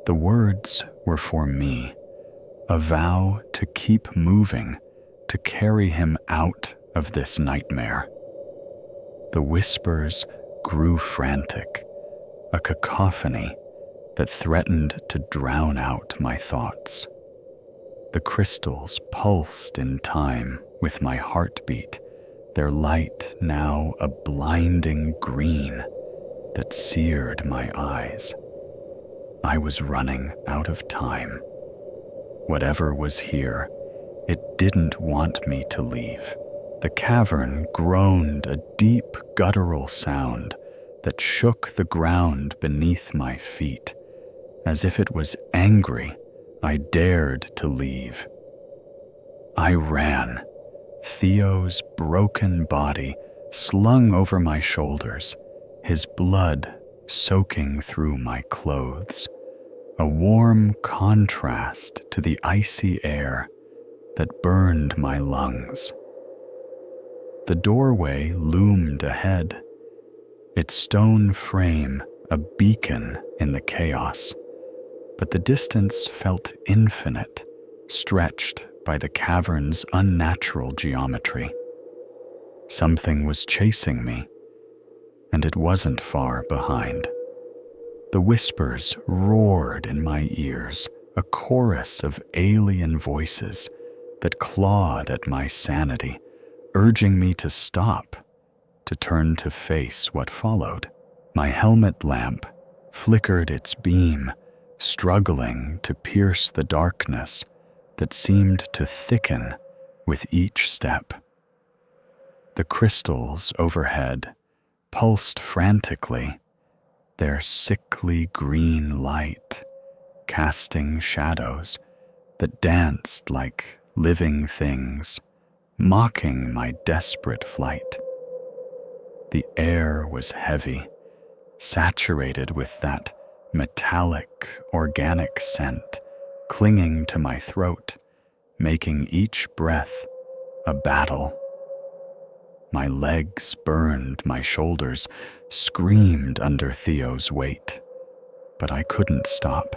[SPEAKER 1] The words were for me, a vow to keep moving, to carry him out of this nightmare. The whispers grew frantic, a cacophony that threatened to drown out my thoughts. The crystals pulsed in time with my heartbeat, their light now a blinding green that seared my eyes. I was running out of time. Whatever was here, it didn't want me to leave. The cavern groaned a deep guttural sound that shook the ground beneath my feet, as if it was angry I dared to leave. I ran, Theo's broken body slung over my shoulders, his blood soaking through my clothes, a warm contrast to the icy air that burned my lungs. The doorway loomed ahead, its stone frame a beacon in the chaos, but the distance felt infinite, stretched by the cavern's unnatural geometry. Something was chasing me, and it wasn't far behind. The whispers roared in my ears, a chorus of alien voices that clawed at my sanity, urging me to stop, to turn to face what followed. My helmet lamp flickered its beam, struggling to pierce the darkness that seemed to thicken with each step. The crystals overhead pulsed frantically, their sickly green light casting shadows that danced like living things, mocking my desperate flight. The air was heavy, saturated with that metallic, organic scent clinging to my throat, making each breath a battle. My legs burned, my shoulders screamed under Theo's weight, but I couldn't stop.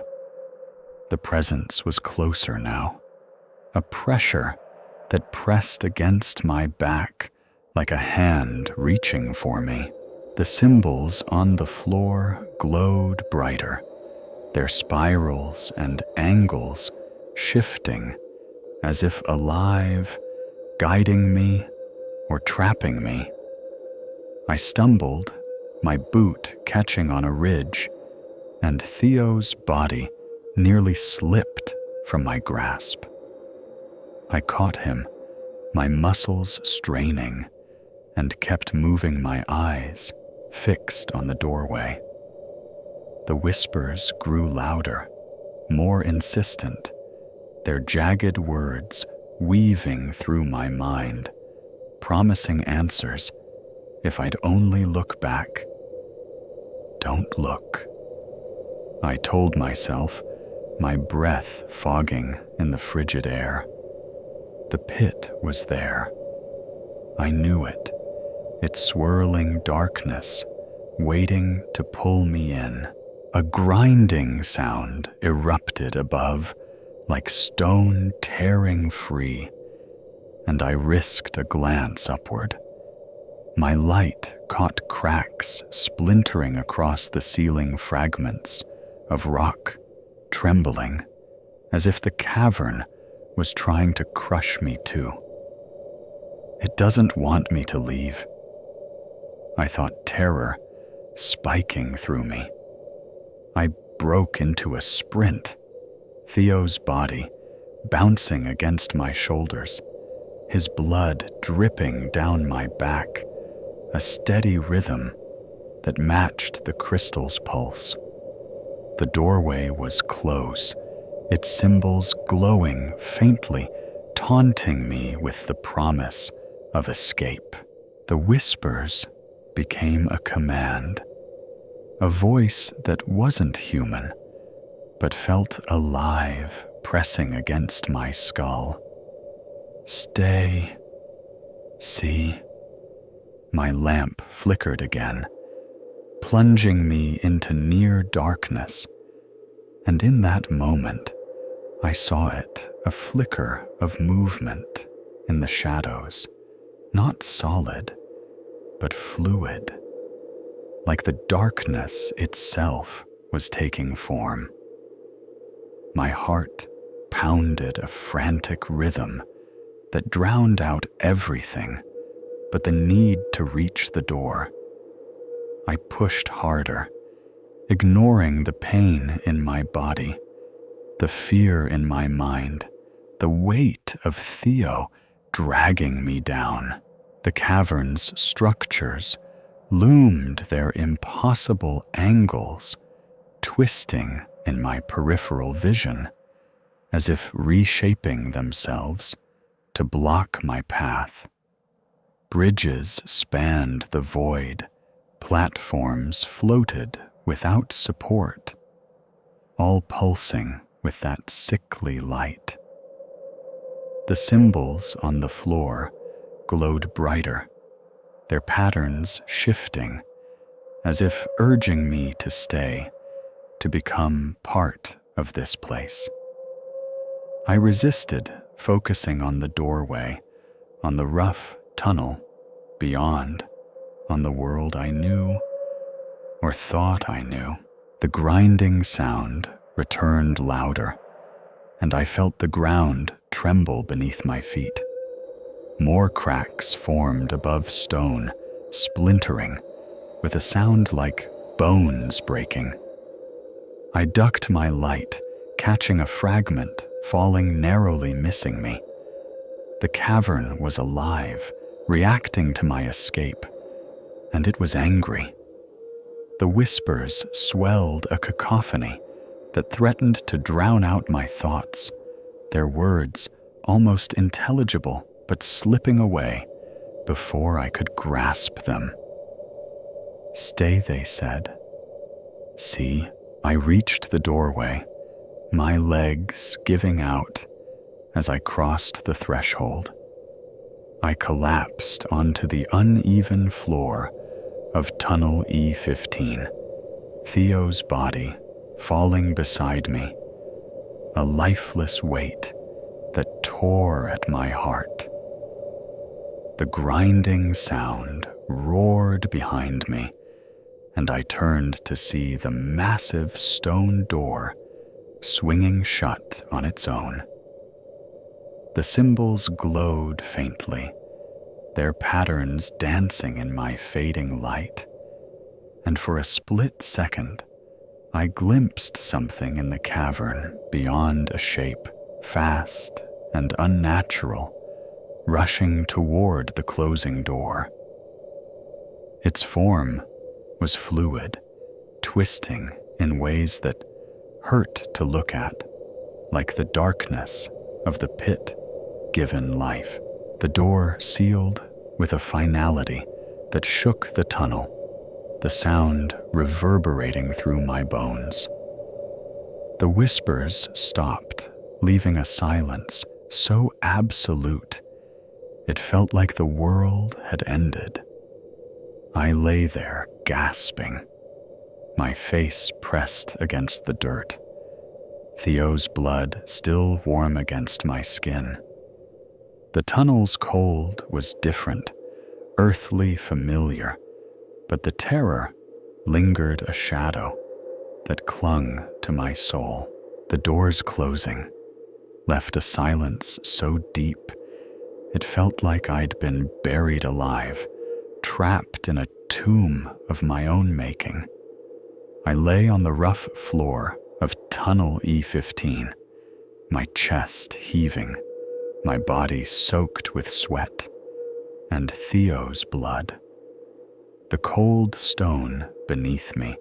[SPEAKER 1] The presence was closer now, a pressure that pressed against my back like a hand reaching for me. The symbols on the floor glowed brighter, their spirals and angles shifting as if alive, guiding me or trapping me. I stumbled, my boot catching on a ridge, and Theo's body nearly slipped from my grasp. I caught him, my muscles straining, and kept moving my eyes fixed on the doorway. The whispers grew louder, more insistent, their jagged words weaving through my mind, promising answers if I'd only look back. Don't look, I told myself, my breath fogging in the frigid air. The pit was there. I knew it, its swirling darkness waiting to pull me in. A grinding sound erupted above, like stone tearing free, and I risked a glance upward. My light caught cracks splintering across the ceiling, fragments of rock trembling, as if the cavern was trying to crush me too. It doesn't want me to leave. I thought, terror spiking through me. I broke into a sprint, Theo's body bouncing against my shoulders, his blood dripping down my back, a steady rhythm that matched the crystal's pulse. The doorway was close, its symbols glowing faintly, taunting me with the promise of escape. The whispers became a command, a voice that wasn't human, but felt alive, pressing against my skull. Stay. See. My lamp flickered again, plunging me into near darkness, and in that moment, I saw it, a flicker of movement in the shadows, not solid, but fluid, like the darkness itself was taking form. My heart pounded a frantic rhythm that drowned out everything but the need to reach the door. I pushed harder, ignoring the pain in my body, the fear in my mind, the weight of Theo dragging me down. The cavern's structures loomed their impossible angles, twisting in my peripheral vision, as if reshaping themselves to block my path. Bridges spanned the void, platforms floated without support, all pulsing with that sickly light. The symbols on the floor glowed brighter, their patterns shifting, as if urging me to stay, to become part of this place. I resisted, focusing on the doorway, on the rough tunnel beyond, on the world I knew, or thought I knew. The grinding sound returned louder, and I felt the ground tremble beneath my feet. More cracks formed above stone, splintering, with a sound like bones breaking. I ducked my light, catching a fragment, falling narrowly, missing me. The cavern was alive, reacting to my escape, and it was angry. The whispers swelled a cacophony that threatened to drown out my thoughts, their words almost intelligible but slipping away before I could grasp them. "Stay," they said. See, I reached the doorway, my legs giving out as I crossed the threshold. I collapsed onto the uneven floor of Tunnel E15, Theo's body falling beside me, a lifeless weight that tore at my heart. The grinding sound roared behind me, and I turned to see the massive stone door swinging shut on its own. The symbols glowed faintly, their patterns dancing in my fading light, and for a split second, I glimpsed something in the cavern beyond a shape, fast and unnatural, rushing toward the closing door. Its form was fluid, twisting in ways that hurt to look at, like the darkness of the pit given life. The door sealed with a finality that shook the tunnel, the sound reverberating through my bones. The whispers stopped, leaving a silence so absolute it felt like the world had ended. I lay there gasping, my face pressed against the dirt, Theo's blood still warm against my skin. The tunnel's cold was different, earthly familiar, but the terror lingered a shadow that clung to my soul. The doors closing left a silence so deep it felt like I'd been buried alive, trapped in a tomb of my own making. I lay on the rough floor of Tunnel E15, my chest heaving, my body soaked with sweat and Theo's blood. The cold stone beneath me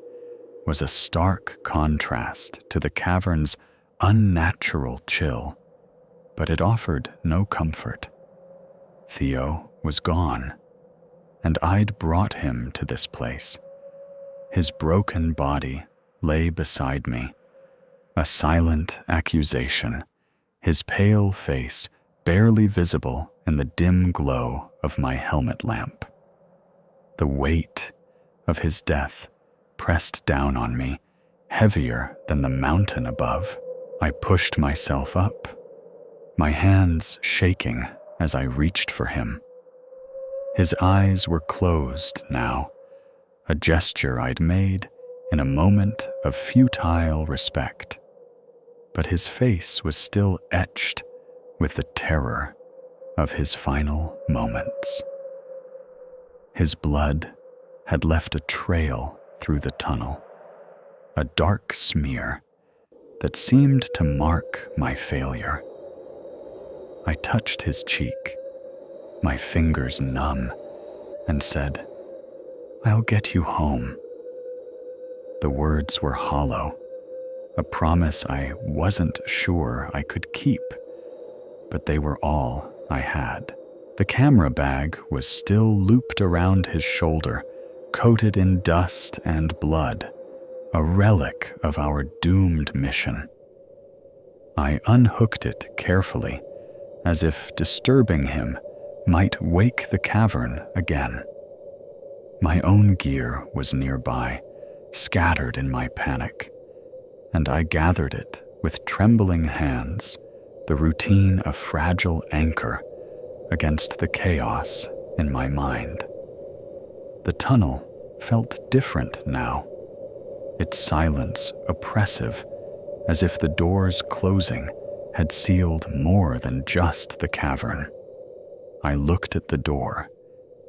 [SPEAKER 1] was a stark contrast to the cavern's unnatural chill, but it offered no comfort. Theo was gone, and I'd brought him to this place. His broken body lay beside me, a silent accusation, his pale face barely visible in the dim glow of my helmet lamp. The weight of his death pressed down on me, heavier than the mountain above. I pushed myself up, my hands shaking as I reached for him. His eyes were closed now, a gesture I'd made in a moment of futile respect. But his face was still etched with the terror of his final moments. His blood had left a trail through the tunnel, a dark smear that seemed to mark my failure. I touched his cheek, my fingers numb, and said, "I'll get you home." The words were hollow, a promise I wasn't sure I could keep, but they were all I had. The camera bag was still looped around his shoulder, coated in dust and blood, a relic of our doomed mission. I unhooked it carefully, as if disturbing him might wake the cavern again. My own gear was nearby, scattered in my panic, and I gathered it with trembling hands, the routine a fragile anchor against the chaos in my mind. The tunnel felt different now, its silence oppressive, as if the doors closing had sealed more than just the cavern. I looked at the door,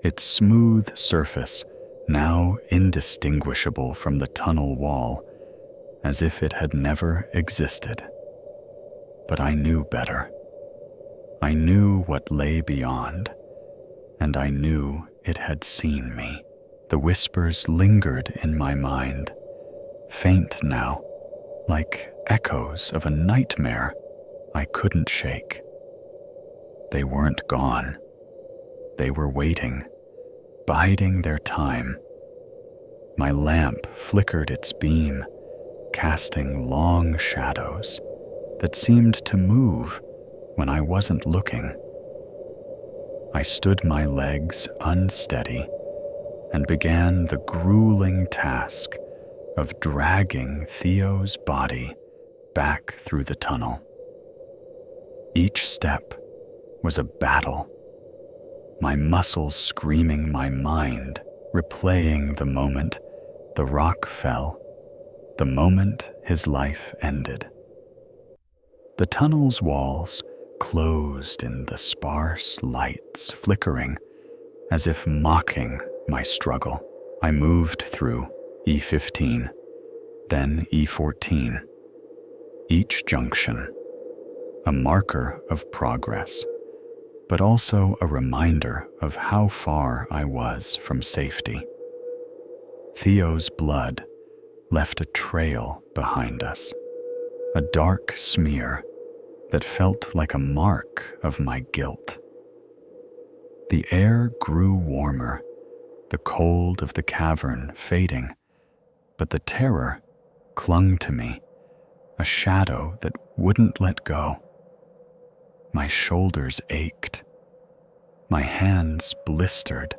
[SPEAKER 1] its smooth surface now indistinguishable from the tunnel wall, as if it had never existed. But I knew better. I knew what lay beyond, and I knew it had seen me. The whispers lingered in my mind, faint now, like echoes of a nightmare I couldn't shake. They weren't gone. They were waiting, biding their time. My lamp flickered its beam, casting long shadows that seemed to move when I wasn't looking. I stood my legs unsteady and began the grueling task of dragging Theo's body back through the tunnel. Each step was a battle, my muscles screaming, my mind replaying the moment the rock fell, the moment his life ended. The tunnel's walls closed in the sparse lights flickering as if mocking my struggle. I moved through E15, then E14. Each junction, a marker of progress, but also a reminder of how far I was from safety. Theo's blood left a trail behind us, a dark smear that felt like a mark of my guilt. The air grew warmer, the cold of the cavern fading, but the terror clung to me, a shadow that wouldn't let go. My shoulders ached. My hands blistered,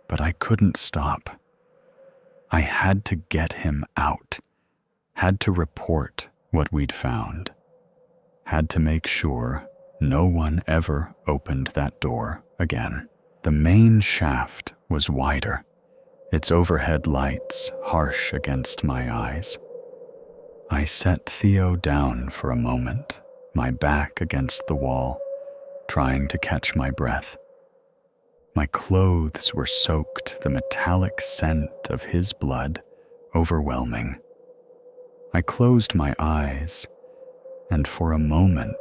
[SPEAKER 1] but I couldn't stop. I had to get him out, had to report what we'd found, had to make sure no one ever opened that door again. The main shaft was wider, its overhead lights harsh against my eyes. I set Theo down for a moment, my back against the wall, trying to catch my breath. My clothes were soaked, the metallic scent of his blood overwhelming. I closed my eyes, and for a moment,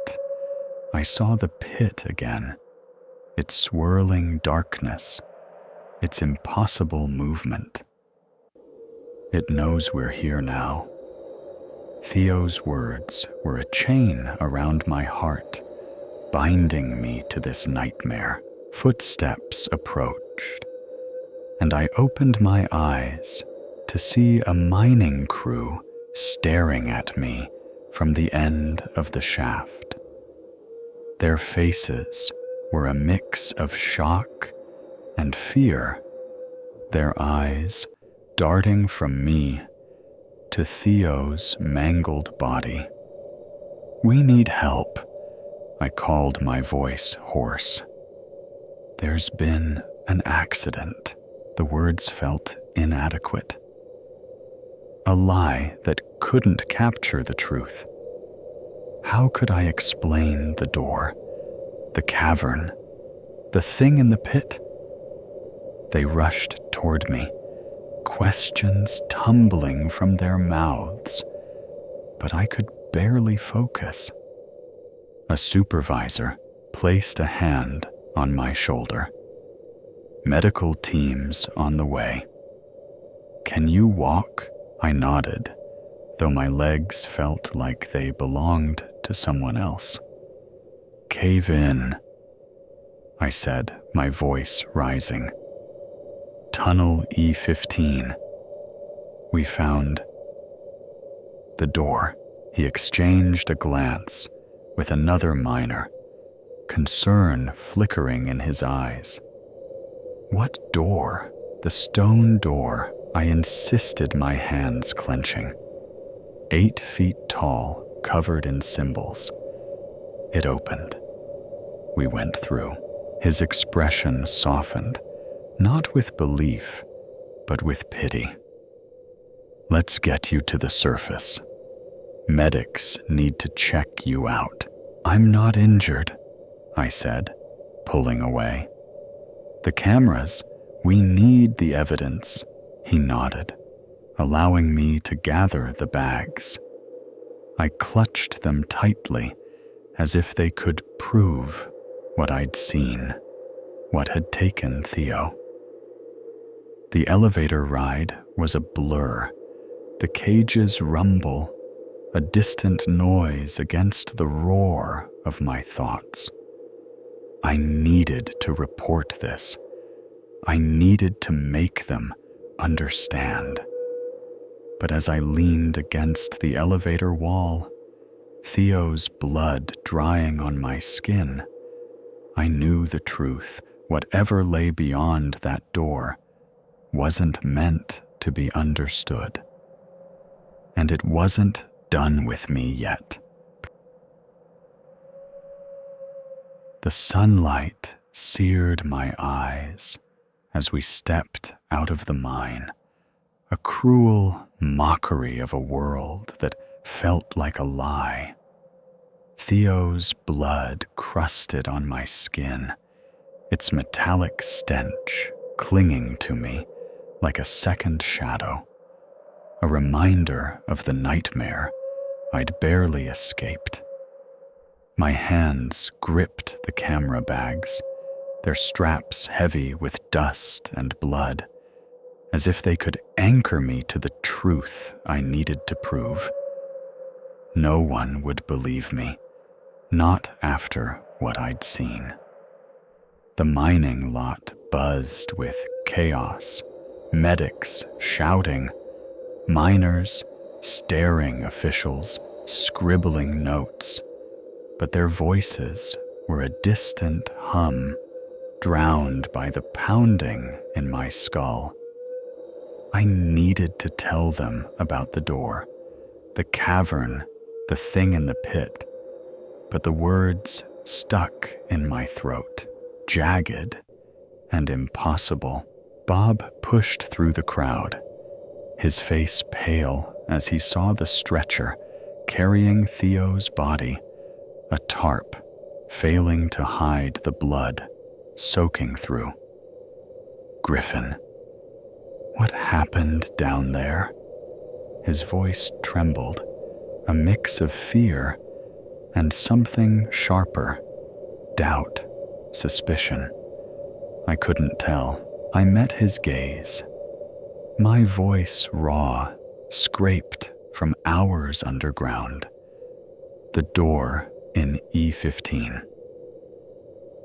[SPEAKER 1] I saw the pit again, its swirling darkness, its impossible movement. It knows we're here now. Theo's words were a chain around my heart, binding me to this nightmare. Footsteps approached, and I opened my eyes to see a mining crew staring at me from the end of the shaft. Their faces were a mix of shock and fear, their eyes darting from me to Theo's mangled body. "We need help," I called, my voice hoarse. "There's been an accident." The words felt inadequate. A lie that couldn't capture the truth. How could I explain the door, the cavern, the thing in the pit? They rushed toward me, questions tumbling from their mouths, but I could barely focus. A supervisor placed a hand on my shoulder. "Medical teams on the way." "Can you walk?" I nodded, though my legs felt like they belonged to someone else. "Cave in," I said, my voice rising. "Tunnel E15. We found the door." He exchanged a glance with another miner, concern flickering in his eyes. "What door?" "The stone door," I insisted, my hands clenching. 8 feet tall, covered in symbols. It opened. We went through. His expression softened, not with belief, but with pity. "Let's get you to the surface. Medics need to check you out." "I'm not injured," I said, pulling away. The cameras We need the evidence, he nodded, allowing me to gather the bags. I clutched them tightly, as if they could prove what I'd seen, what had taken Theo. The elevator ride was a blur, the cage's rumble, a distant noise against the roar of my thoughts. I needed to report this. I needed to make them understand. But as I leaned against the elevator wall, Theo's blood drying on my skin, I knew the truth, whatever lay beyond that door, wasn't meant to be understood. And it wasn't done with me yet. The sunlight seared my eyes as we stepped out of the mine, a cruel mockery of a world that felt like a lie. Theo's blood crusted on my skin, its metallic stench clinging to me like a second shadow, a reminder of the nightmare I'd barely escaped. My hands gripped the camera bags, their straps heavy with dust and blood, as if they could anchor me to the truth I needed to prove. No one would believe me, not after what I'd seen. The mining lot buzzed with chaos, medics shouting, miners staring, officials scribbling notes, but their voices were a distant hum, drowned by the pounding in my skull. I needed to tell them about the door, the cavern, the thing in the pit, but the words stuck in my throat, jagged and impossible. Bob pushed through the crowd, his face pale as he saw the stretcher carrying Theo's body, a tarp failing to hide the blood soaking through. Griffin. What happened down there? His voice trembled, a mix of fear and something sharper, doubt, suspicion. I couldn't tell. I met his gaze. My voice raw, scraped from hours underground. The door in E15.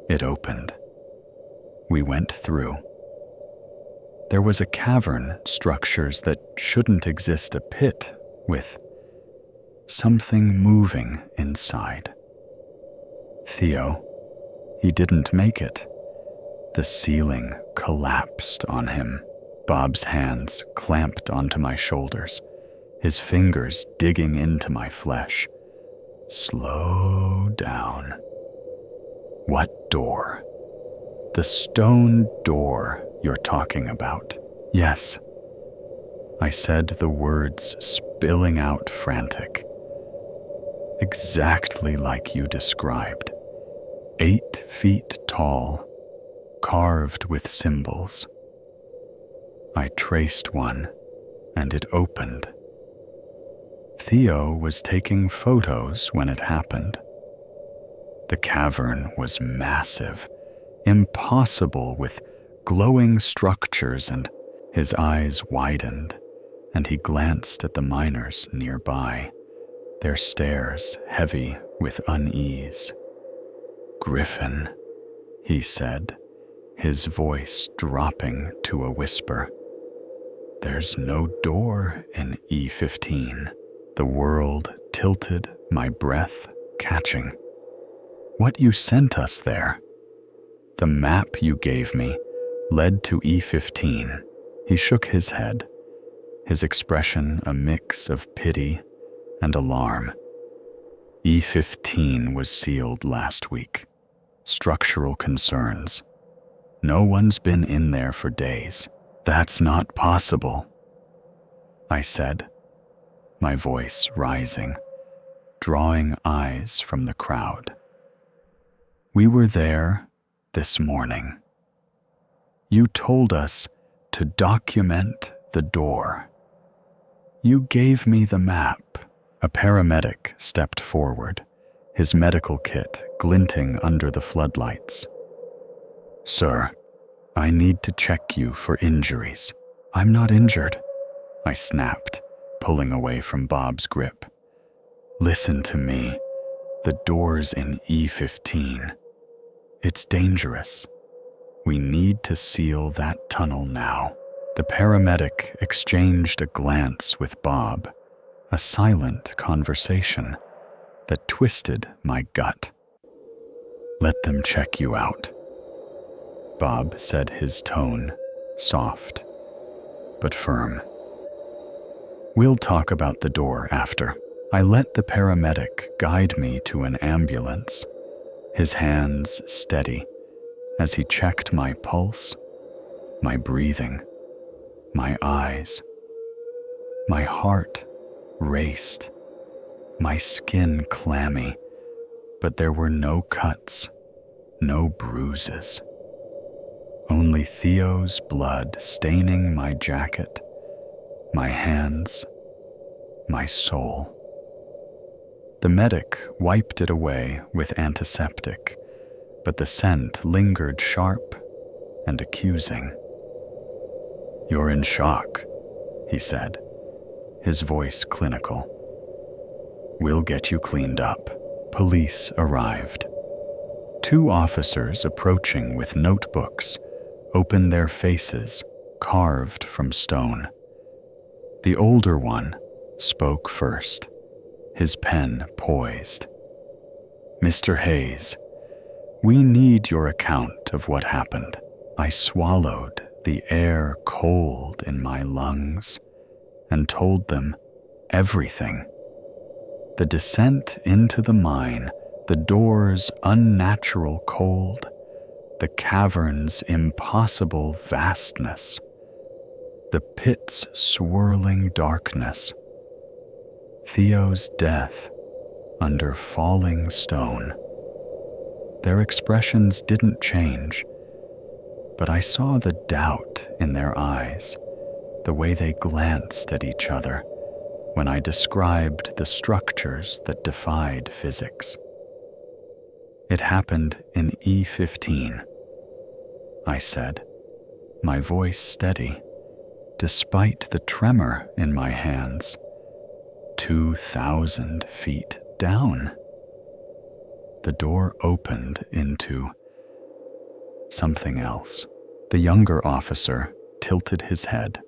[SPEAKER 1] It opened. We went through. There was a cavern, structures that shouldn't exist, a pit with something moving inside. Theo, he didn't make it. The ceiling collapsed on him. Bob's hands clamped onto my shoulders, his fingers digging into my flesh. Slow down. What door? The stone door you're talking about. Yes. I said, the words spilling out frantic. Exactly like you described. 8 feet tall, carved with symbols. I traced one, and it opened. Theo was taking photos when it happened. The cavern was massive, impossible, with glowing structures, and his eyes widened, and he glanced at the miners nearby, their stares heavy with unease. Griffin, he said, his voice dropping to a whisper. There's no door in E15. The world tilted, my breath catching. What you sent us there? The map you gave me led to E15. He shook his head, his expression a mix of pity and alarm. E15 was sealed last week. Structural concerns. No one's been in there for days. That's not possible, I said, my voice rising, drawing eyes from the crowd. We were there this morning. You told us to document the door. You gave me the map." A paramedic stepped forward, his medical kit glinting under the floodlights. "Sir, I need to check you for injuries." "I'm not injured," I snapped, pulling away from Bob's grip. "Listen to me. The door's in E15. It's dangerous. We need to seal that tunnel now." The paramedic exchanged a glance with Bob, a silent conversation that twisted my gut. "Let them check you out," Bob said, his tone soft but firm. "We'll talk about the door after." I let the paramedic guide me to an ambulance, his hands steady as he checked my pulse, my breathing, my eyes. My heart raced, my skin clammy, but there were no cuts, no bruises. Only Theo's blood staining my jacket, my hands, my soul. The medic wiped it away with antiseptic, but the scent lingered sharp and accusing. "You're in shock," he said, his voice clinical. "We'll get you cleaned up." Police arrived. 2 officers approaching with notebooks opened their faces carved from stone. The older one spoke first, his pen poised. "Mr. Hayes, we need your account of what happened." I swallowed, the air cold in my lungs, and told them everything. The descent into the mine, the door's unnatural cold, the cavern's impossible vastness, the pit's swirling darkness, Theo's death under falling stone. Their expressions didn't change, but I saw the doubt in their eyes, the way they glanced at each other when I described the structures that defied physics. "It happened in E15, I said, my voice steady, despite the tremor in my hands. 2,000 feet down. The door opened into something else. The younger officer tilted his head,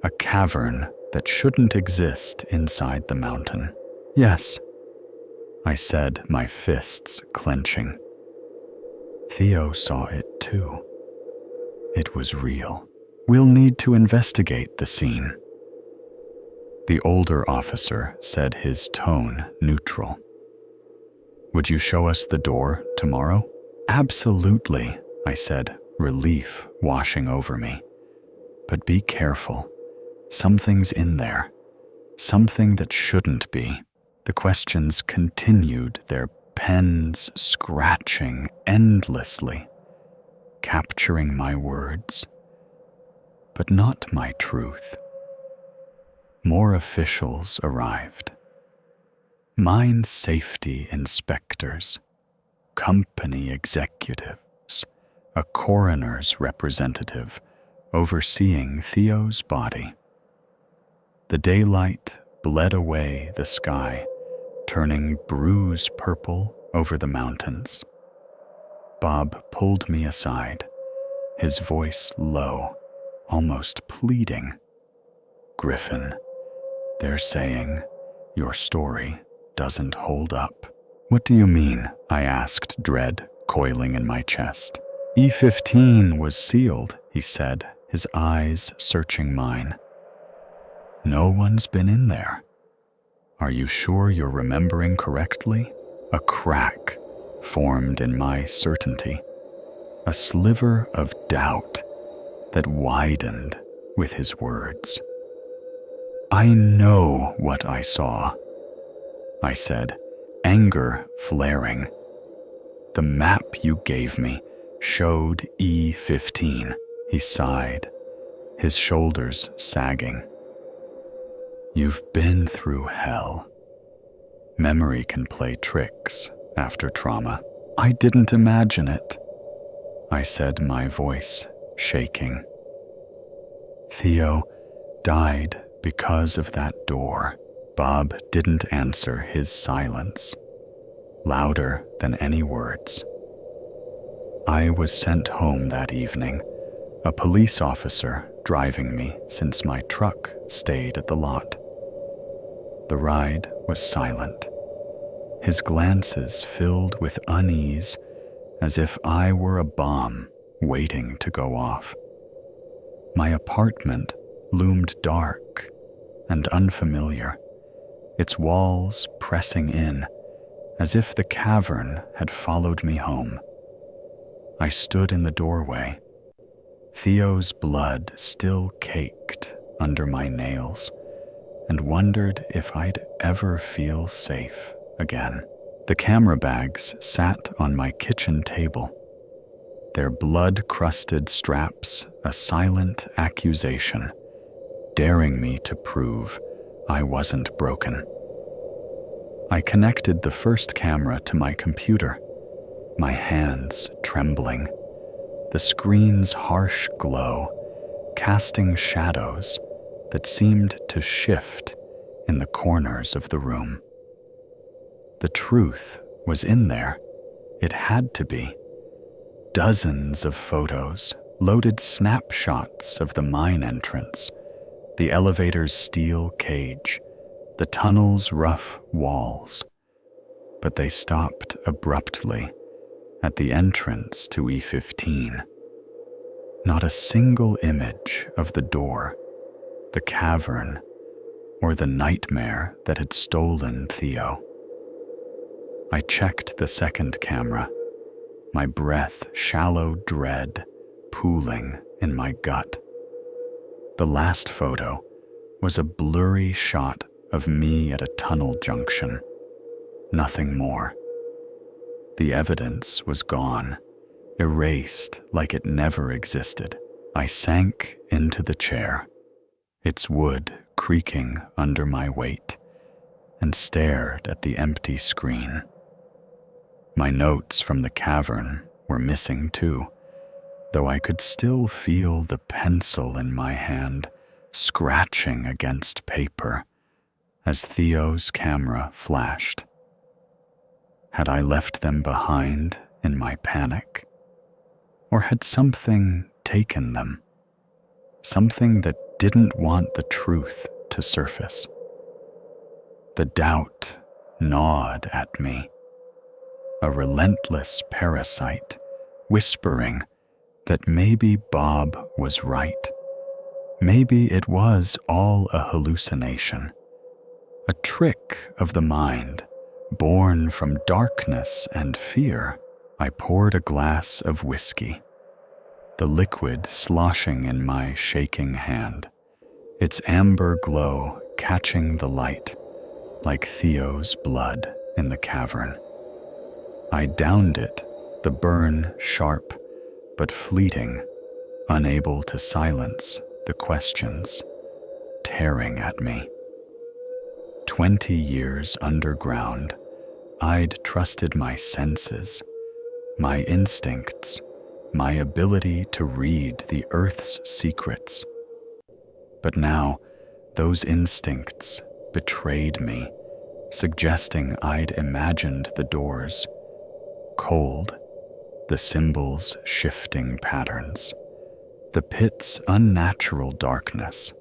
[SPEAKER 1] a cavern that shouldn't exist inside the mountain. "Yes," I said, my fists clenching. Theo saw it too. It was real. "We'll need to investigate the scene." The older officer said, his tone neutral. "Would you show us the door tomorrow?" "Absolutely," I said, relief washing over me. "But be careful. Something's in there. Something that shouldn't be." The questions continued, their pens scratching endlessly, capturing my words, but not my truth. More officials arrived. Mine safety inspectors, company executives, a coroner's representative overseeing Theo's body. The daylight bled away the sky, turning bruise purple over the mountains. Bob pulled me aside, his voice low, almost pleading. "Griffin, they're saying your story doesn't hold up." "What do you mean?" I asked, dread coiling in my chest. "E15 was sealed," he said, his eyes searching mine. "No one's been in there. Are you sure you're remembering correctly?" A crack formed in my certainty, a sliver of doubt that widened with his words. "I know what I saw," I said, anger flaring. "The map you gave me showed E15, He sighed, his shoulders sagging. You've been through hell. Memory can play tricks after trauma. I didn't imagine it, I said, my voice shaking. Theo died because of that door. Bob didn't answer his silence, louder than any words. I was sent home that evening, a police officer driving me since my truck stayed at the lot. The ride was silent, his glances filled with unease as if I were a bomb waiting to go off. My apartment loomed dark and unfamiliar, its walls pressing in as if the cavern had followed me home. I stood in the doorway, Theo's blood still caked under my nails, and wondered if I'd ever feel safe again. The camera bags sat on my kitchen table, their blood-crusted straps a silent accusation, daring me to prove I wasn't broken. I connected the first camera to my computer, my hands trembling, the screen's harsh glow casting shadows that seemed to shift in the corners of the room. The truth was in there. It had to be. Dozens of photos, loaded snapshots of the mine entrance, the elevator's steel cage, the tunnel's rough walls. But they stopped abruptly at the entrance to E15. Not a single image of the door, the cavern, or the nightmare that had stolen Theo. I checked the second camera, my breath shallow dread pooling in my gut. The last photo was a blurry shot of me at a tunnel junction. Nothing more. The evidence was gone, erased like it never existed. I sank into the chair, its wood creaking under my weight, and stared at the empty screen. My notes from the cavern were missing too, though I could still feel the pencil in my hand scratching against paper as Theo's camera flashed. Had I left them behind in my panic? Or had something taken them? Something that didn't want the truth to surface? The doubt gnawed at me, a relentless parasite whispering that maybe Bob was right. Maybe it was all a hallucination, a trick of the mind, born from darkness and fear. I poured a glass of whiskey, the liquid sloshing in my shaking hand, its amber glow catching the light like Theo's blood in the cavern. I downed it, the burn sharp but fleeting, unable to silence the questions tearing at me. 20 years underground, I'd trusted my senses, my instincts, my ability to read the Earth's secrets. But now, those instincts betrayed me, suggesting I'd imagined the doors, cold, the symbols' shifting patterns, the pit's unnatural darkness.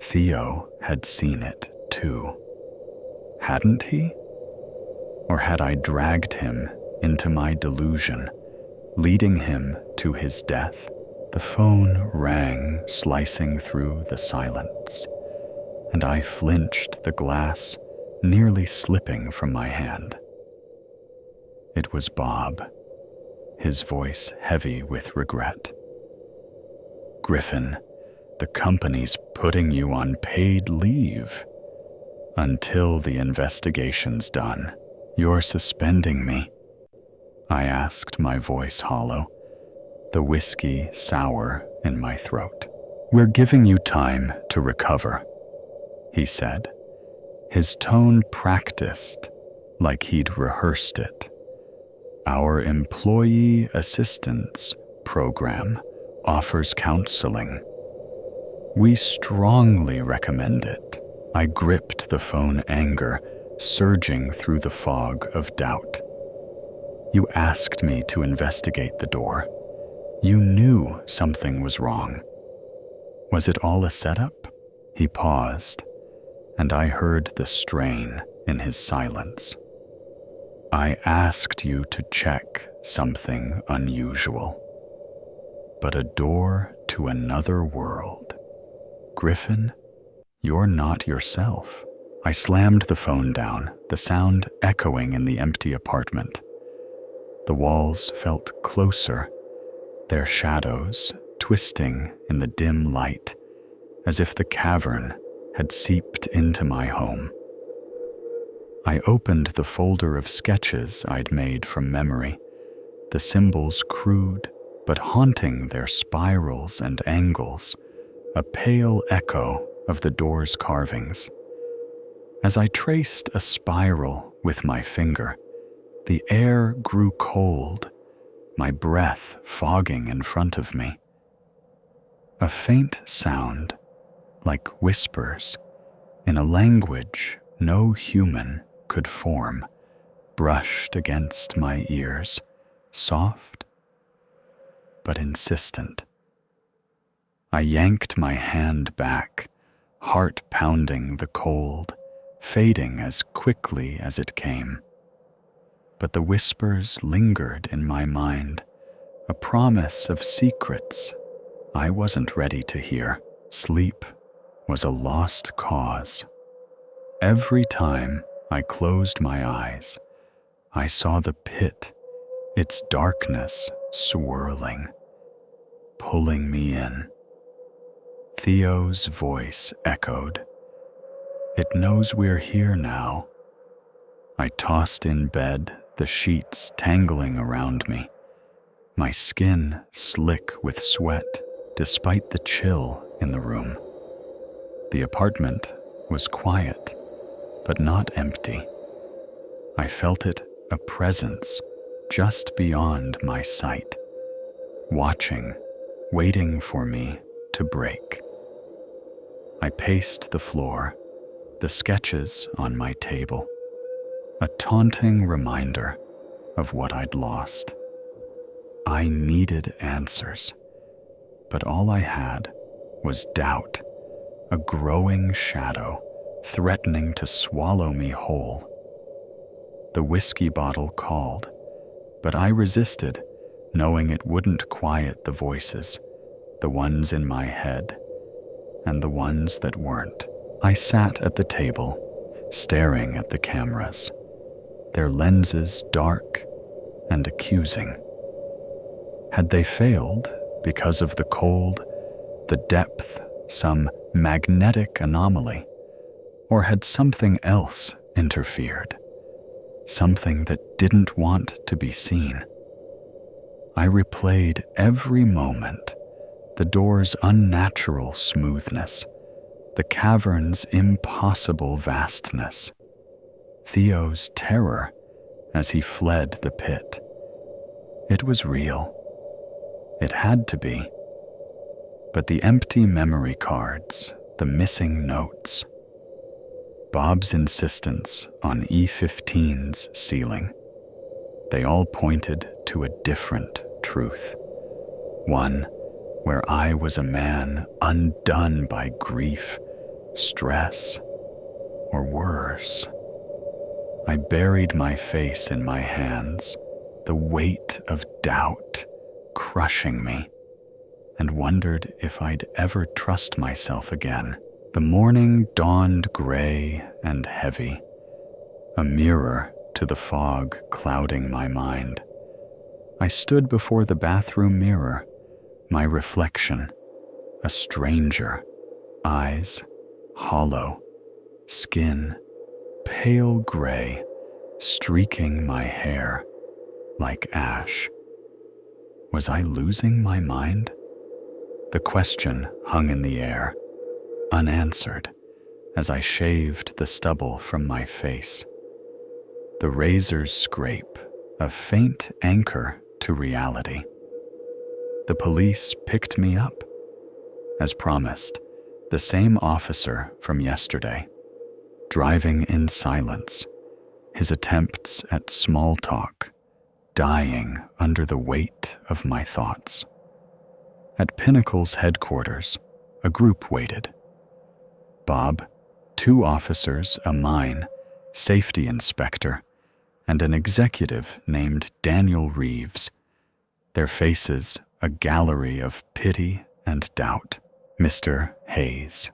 [SPEAKER 1] Theo had seen it too. Hadn't he? Or had I dragged him into my delusion, leading him to his death? The phone rang, slicing through the silence, and I flinched, the glass nearly slipping from my hand. It was Bob, his voice heavy with regret. Griffin, the company's putting you on paid leave. Until the investigation's done, you're suspending me. I asked, my voice hollow. the whiskey sour in my throat. "We're giving you time to recover," he said, his tone practiced like he'd rehearsed it. "Our employee assistance program offers counseling. We strongly recommend it." I gripped the phone, anger surging through the fog of doubt. "You asked me to investigate the door. You knew something was wrong. Was it all a setup?" He paused, and I heard the strain in his silence. "I asked you to check something unusual. But a door to another world. Griffin, you're not yourself." I slammed the phone down, the sound echoing in the empty apartment. The walls felt closer, their shadows twisting in the dim light, as if the cavern had seeped into my home. I opened the folder of sketches I'd made from memory, the symbols crude but haunting their spirals and angles, a pale echo of the door's carvings. As I traced a spiral with my finger, the air grew cold, my breath fogging in front of me. A faint sound, like whispers, in a language no human could form, brushed against my ears, soft but insistent. I yanked my hand back, heart pounding the cold, fading as quickly as it came. But the whispers lingered in my mind, a promise of secrets I wasn't ready to hear. Sleep was a lost cause. Every time I closed my eyes, I saw the pit, its darkness swirling, pulling me in. Theo's voice echoed. "It knows we're here now." I tossed in bed, the sheets tangling around me, my skin slick with sweat despite the chill in the room. The apartment was quiet, but not empty. I felt it a presence just beyond my sight, watching, waiting for me to break. I paced the floor, the sketches on my table, a taunting reminder of what I'd lost. I needed answers, but all I had was doubt, a growing shadow threatening to swallow me whole. The whiskey bottle called, but I resisted, knowing it wouldn't quiet the voices, the ones in my head and the ones that weren't. I sat at the table, staring at the cameras, their lenses dark and accusing. Had they failed because of the cold, the depth, some magnetic anomaly? Or had something else interfered? Something that didn't want to be seen? I replayed every moment, the door's unnatural smoothness, the cavern's impossible vastness, Theo's terror as he fled the pit. It was real. It had to be. But the empty memory cards, the missing notes, Bob's insistence on E15's ceiling, they all pointed to a different truth. One where I was a man undone by grief, stress, or worse. I buried my face in my hands, the weight of doubt crushing me, and wondered if I'd ever trust myself again. The morning dawned gray and heavy, a mirror to the fog clouding my mind. I stood before the bathroom mirror, my reflection, a stranger, eyes hollow, skin pale gray, streaking my hair like ash. Was I losing my mind? The question hung in the air, unanswered, as I shaved the stubble from my face. The razor's scrape, a faint anchor to reality. The police picked me up. As promised, the same officer from yesterday, driving in silence, his attempts at small talk dying under the weight of my thoughts. At Pinnacle's headquarters, a group waited. Bob, 2 officers, a mine, safety inspector, and an executive named Daniel Reeves, their faces a gallery of pity and doubt. Mr. Hayes.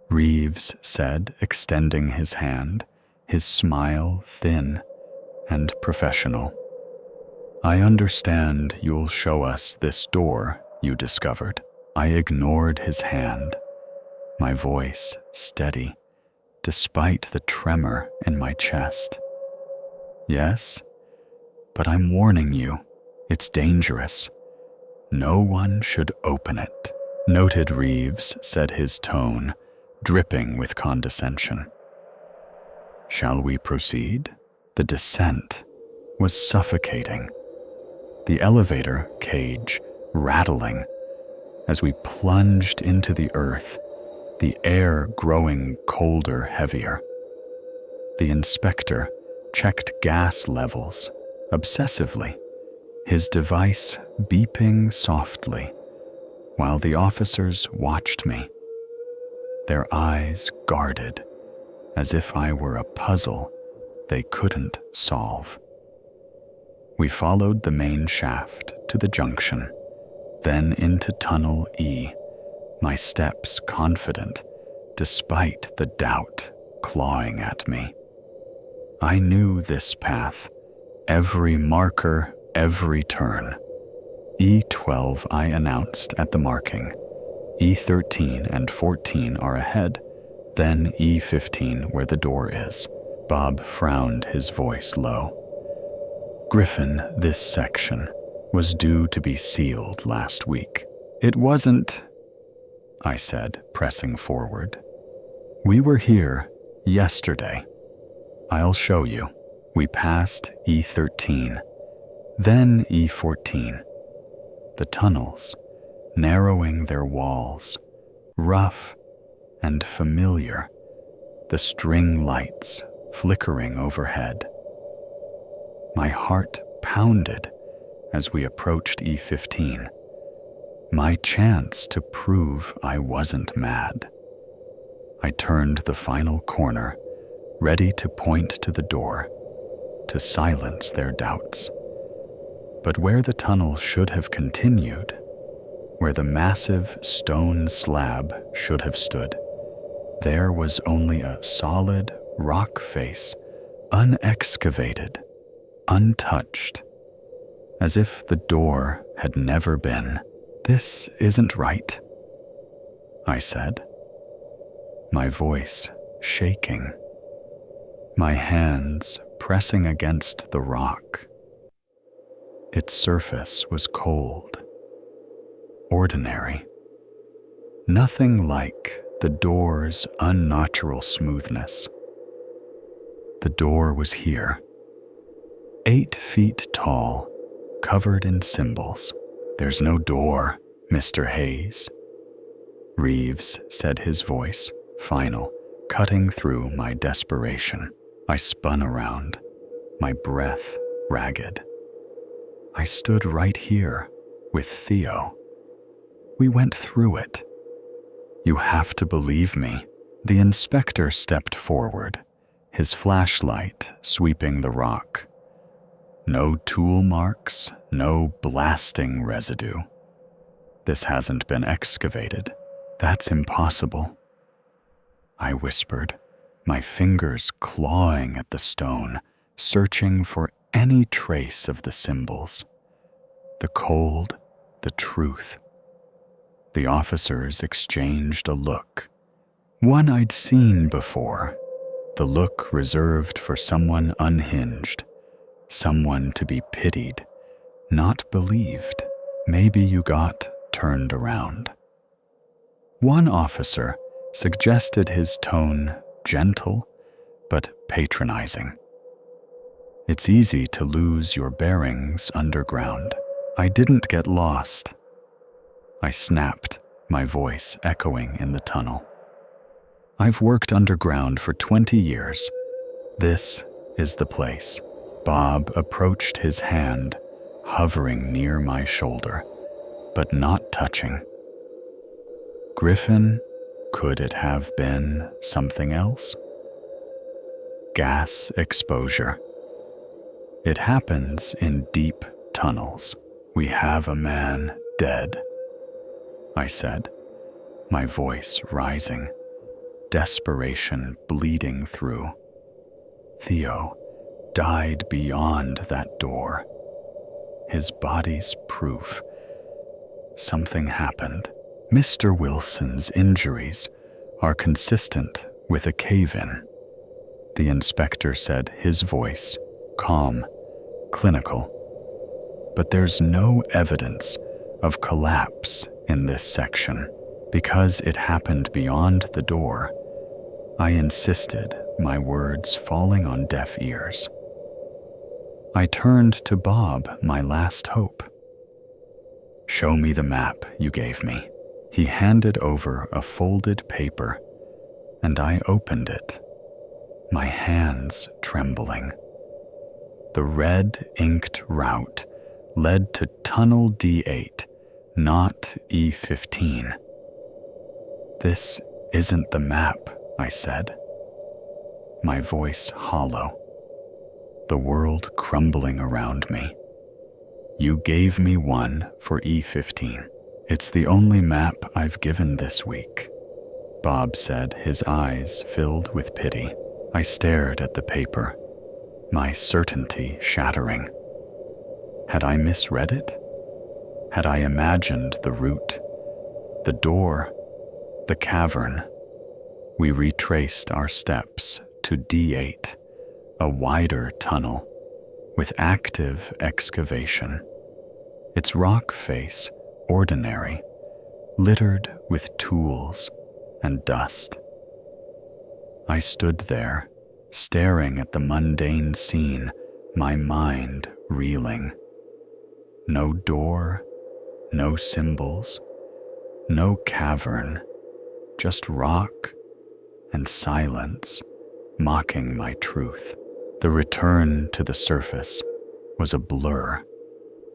[SPEAKER 1] Reeves said, extending his hand, his smile thin and professional. I understand you'll show us this door you discovered. I ignored his hand, my voice steady, despite the tremor in my chest. Yes, but I'm warning you, it's dangerous. No one should open it. Noted Reeves said, his tone dripping with condescension. Shall we proceed? The descent was suffocating. The elevator cage rattling as we plunged into the earth, the air growing colder, heavier. The inspector checked gas levels obsessively, his device beeping softly, while the officers watched me, their eyes guarded, as if I were a puzzle they couldn't solve. We followed the main shaft to the junction, then into Tunnel E, my steps confident, despite the doubt clawing at me. I knew this path, every marker, every turn. E12 I announced at the marking. E13 and 14 are ahead, then E15 where the door is. Bob frowned, his voice low. Griffin, this section was due to be sealed last week. It wasn't, I said, pressing forward. We were here yesterday. I'll show you. We passed E13, then E14. The tunnels, narrowing their walls, rough and familiar, the string lights flickering overhead. My heart pounded as we approached E15, my chance to prove I wasn't mad. I turned the final corner, ready to point to the door, to silence their doubts. But where the tunnel should have continued, where the massive stone slab should have stood, there was only a solid rock face, unexcavated, untouched, as if the door had never been. This isn't right, I said, my voice shaking, my hands pressing against the rock. Its surface was cold, ordinary, nothing like the door's unnatural smoothness. The door was here, 8 feet tall, covered in symbols. There's no door, Mr. Hayes. Reeves said, his voice final, cutting through my desperation. I spun around, my breath ragged. I stood right here with Theo. We went through it. You have to believe me. The inspector stepped forward, his flashlight sweeping the rock. No tool marks, no blasting residue. This hasn't been excavated. That's impossible. I whispered, my fingers clawing at the stone, searching for any trace of the symbols. The cold, the truth. The officers exchanged a look, one I'd seen before, the look reserved for someone unhinged, someone to be pitied, not believed. Maybe you got turned around. One officer suggested his tone gentle but patronizing. It's easy to lose your bearings underground. I didn't get lost. I snapped, my voice echoing in the tunnel. I've worked underground for 20 years. This is the place. Bob approached his hand, hovering near my shoulder, but not touching. Griffin, could it have been something else? Gas exposure. It happens in deep tunnels. We have a man dead, I said, my voice rising, desperation bleeding through. Theo died beyond that door. His body's proof. Something happened. Mr. Wilson's injuries are consistent with a cave-in, the inspector said, his voice calm, clinical. But there's no evidence of collapse in this section. Because it happened beyond the door, I insisted, my words falling on deaf ears. I turned to Bob, my last hope. Show me the map you gave me. He handed over a folded paper, and I opened it, my hands trembling. The red inked route led to Tunnel D8, not E15. This isn't the map, I said, my voice hollow, the world crumbling around me. You gave me one for E15. It's the only map I've given this week, Bob said, his eyes filled with pity. I stared at the paper, my certainty shattering. Had I misread it? Had I imagined the route, the door, the cavern? We retraced our steps to D8, a wider tunnel with active excavation. Its rock face ordinary, littered with tools and dust. I stood there, staring at the mundane scene, my mind reeling. No door, no symbols, no cavern, just rock and silence, mocking my truth. The return to the surface was a blur.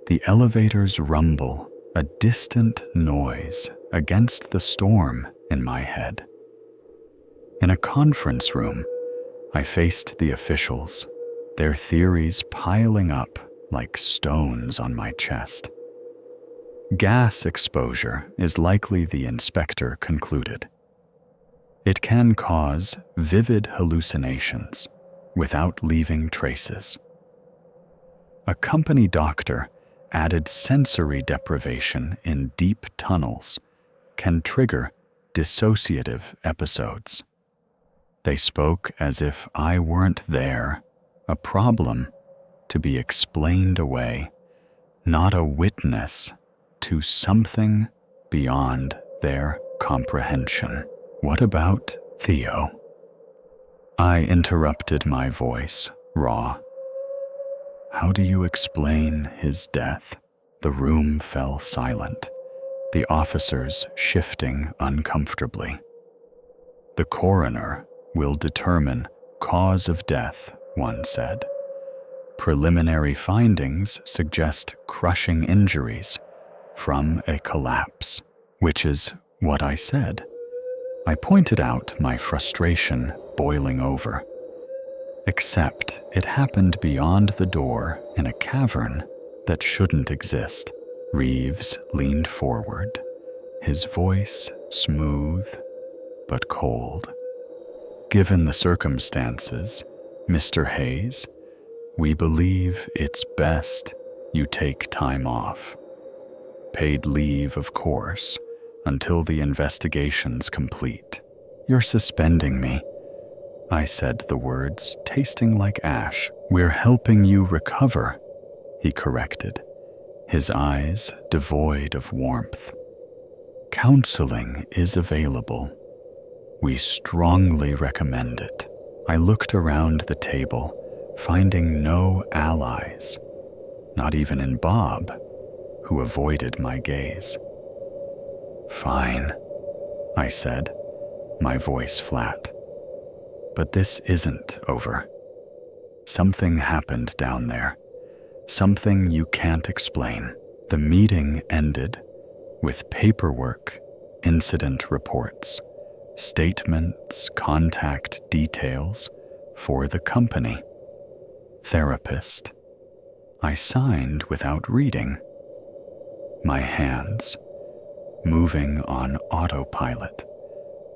[SPEAKER 1] The elevator's rumble, a distant noise against the storm in my head. In a conference room, I faced the officials, their theories piling up like stones on my chest. Gas exposure is likely, the inspector concluded. It can cause vivid hallucinations without leaving traces. A company doctor added sensory deprivation in deep tunnels can trigger dissociative episodes. They spoke as if I weren't there, a problem to be explained away, not a witness to something beyond their comprehension. What about Theo? I interrupted, my voice raw. How do you explain his death? The room fell silent, the officers shifting uncomfortably. The coroner will determine cause of death, one said. Preliminary findings suggest crushing injuries from a collapse, which is what I said. I pointed out my frustration boiling over. Except it happened beyond the door in a cavern that shouldn't exist. Reeves leaned forward, his voice smooth but cold. Given the circumstances, Mr. Hayes, we believe it's best you take time off. Paid leave, of course, until the investigation's complete. You're suspending me. I said the words tasting like ash. We're helping you recover, he corrected, his eyes devoid of warmth. Counseling is available. We strongly recommend it. I looked around the table, finding no allies, not even in Bob, who avoided my gaze. "Fine," I said, my voice flat. "But this isn't over. Something happened down there. Something you can't explain." The meeting ended with paperwork, incident reports, statements, contact details for the company. Therapist. I signed without reading. My hands moving on autopilot.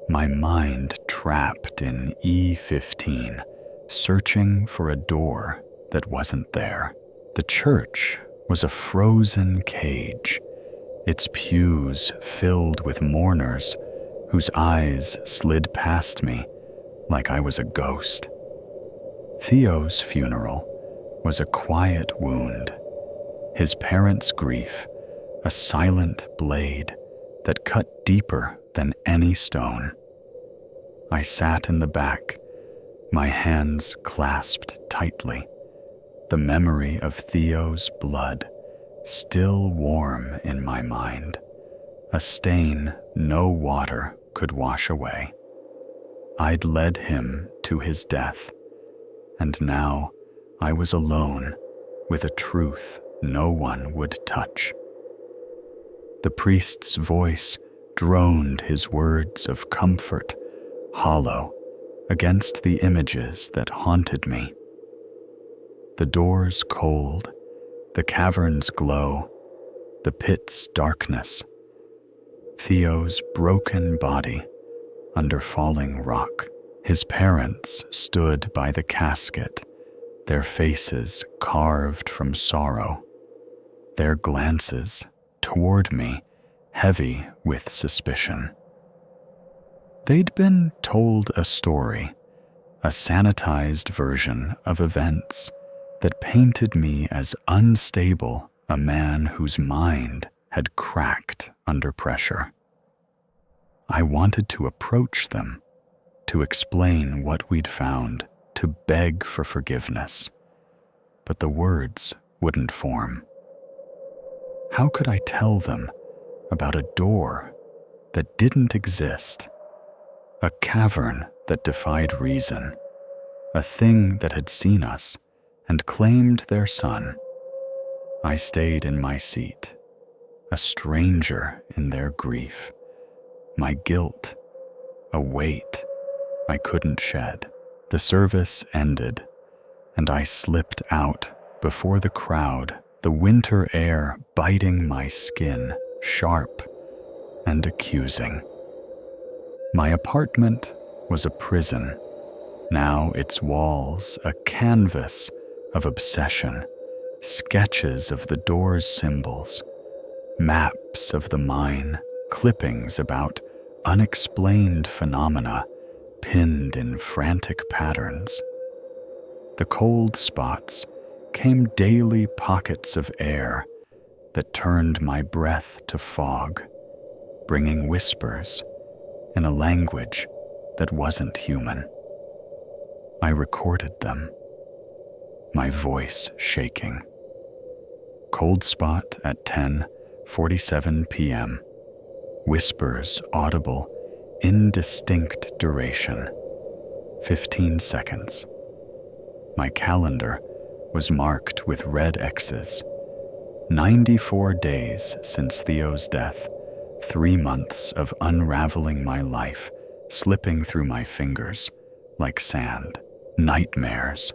[SPEAKER 1] My mind trapped in E15, searching for a door that wasn't there. The church was a frozen cage, its pews filled with mourners whose eyes slid past me like I was a ghost. Theo's funeral was a quiet wound, his parents' grief a silent blade that cut deeper than any stone. I sat in the back, my hands clasped tightly, the memory of Theo's blood still warm in my mind, a stain no water could wash away. I'd led him to his death, and now I was alone with a truth no one would touch. The priest's voice droned his words of comfort, hollow against the images that haunted me. The door's cold, the cavern's glow, the pit's darkness, Theo's broken body under falling rock. His parents stood by the casket, their faces carved from sorrow, their glances toward me heavy with suspicion. They'd been told a story, a sanitized version of events that painted me as unstable, a man whose mind had cracked under pressure. I wanted to approach them, to explain what we'd found, to beg for forgiveness, but the words wouldn't form. How could I tell them about a door that didn't exist, a cavern that defied reason, a thing that had seen us and claimed their son? I stayed in my seat, a stranger in their grief, my guilt, a weight I couldn't shed. The service ended, and I slipped out before the crowd, the winter air biting my skin, sharp and accusing. My apartment was a prison, now its walls a canvas of obsession, sketches of the door's symbols, maps of the mine, clippings about unexplained phenomena pinned in frantic patterns. The cold spots came daily pockets of air that turned my breath to fog, bringing whispers in a language that wasn't human. I recorded them, my voice shaking. Cold spot at 10:47 p.m. Whispers audible, indistinct duration, 15 seconds. My calendar was marked with red X's. 94 days since Theo's death, 3 months of unraveling my life, slipping through my fingers like sand. Nightmares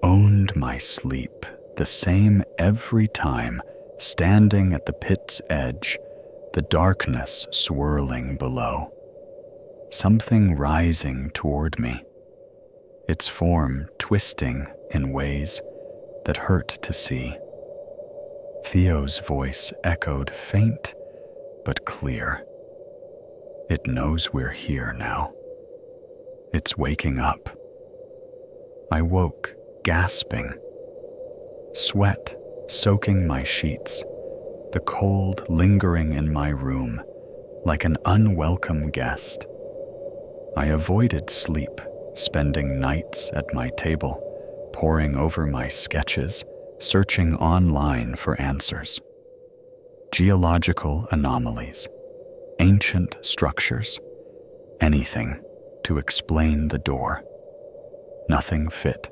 [SPEAKER 1] owned my sleep, the same every time, standing at the pit's edge, the darkness swirling below. Something rising toward me, its form twisting in ways that hurt to see. Theo's voice echoed faint but clear. It knows we're here now. It's waking up. I woke, gasping. Sweat soaking my sheets, the cold lingering in my room like an unwelcome guest. I avoided sleep, spending nights at my table, poring over my sketches, searching online for answers. Geological anomalies, ancient structures, anything to explain the door. Nothing fit.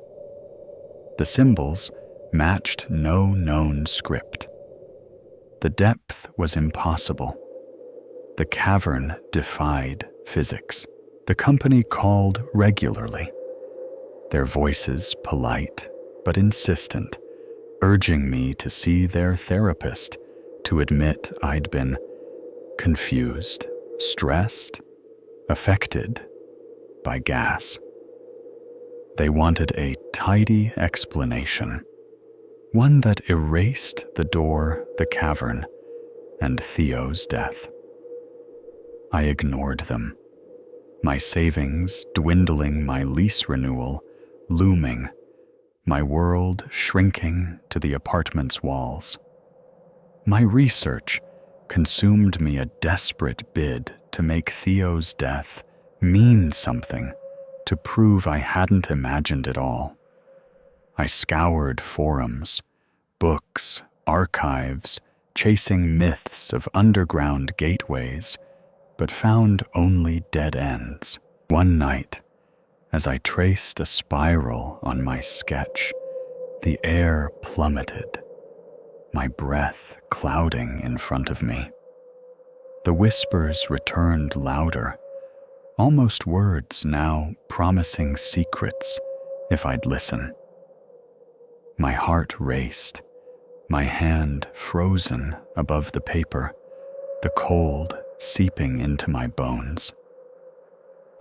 [SPEAKER 1] The symbols matched no known script. The depth was impossible. The cavern defied physics. The company called regularly, their voices polite but insistent, urging me to see their therapist, to admit I'd been confused, stressed, affected by gas. They wanted a tidy explanation, one that erased the door, the cavern, and Theo's death. I ignored them, my savings dwindling, my lease renewal looming, my world shrinking to the apartment's walls. My research consumed me, a desperate bid to make Theo's death mean something, to prove I hadn't imagined it all. I scoured forums, books, archives, chasing myths of underground gateways, but found only dead ends. One night, as I traced a spiral on my sketch, the air plummeted, my breath clouding in front of me. The whispers returned louder, almost words now promising secrets if I'd listen. My heart raced, my hand frozen above the paper, the cold seeping into my bones.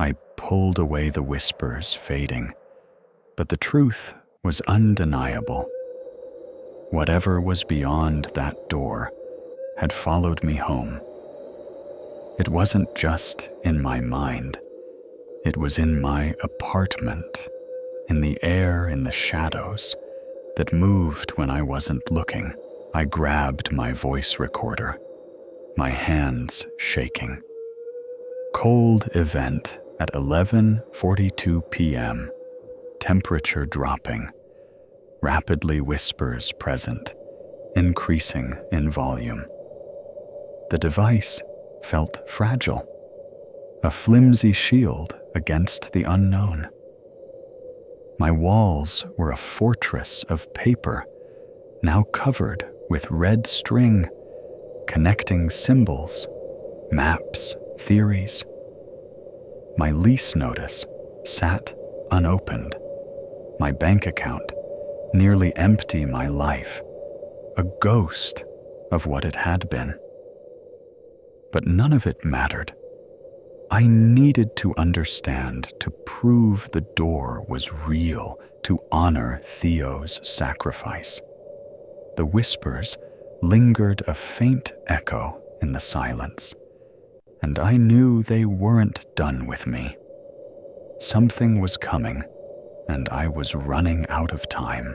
[SPEAKER 1] I pulled away, the whispers fading, but the truth was undeniable. Whatever was beyond that door had followed me home. It wasn't just in my mind. It was in my apartment, in the air, in the shadows that moved when I wasn't looking. I grabbed my voice recorder, my hands shaking. Cold event at 11:42 p.m., temperature dropping, rapidly whispers present, increasing in volume. The device felt fragile, a flimsy shield against the unknown. My walls were a fortress of paper, now covered with red string, connecting symbols, maps, theories. My lease notice sat unopened, my bank account nearly empty, my life a ghost of what it had been. But none of it mattered. I needed to understand, to prove the door was real, to honor Theo's sacrifice. The whispers lingered, a faint echo in the silence, and I knew they weren't done with me. Something was coming, and I was running out of time.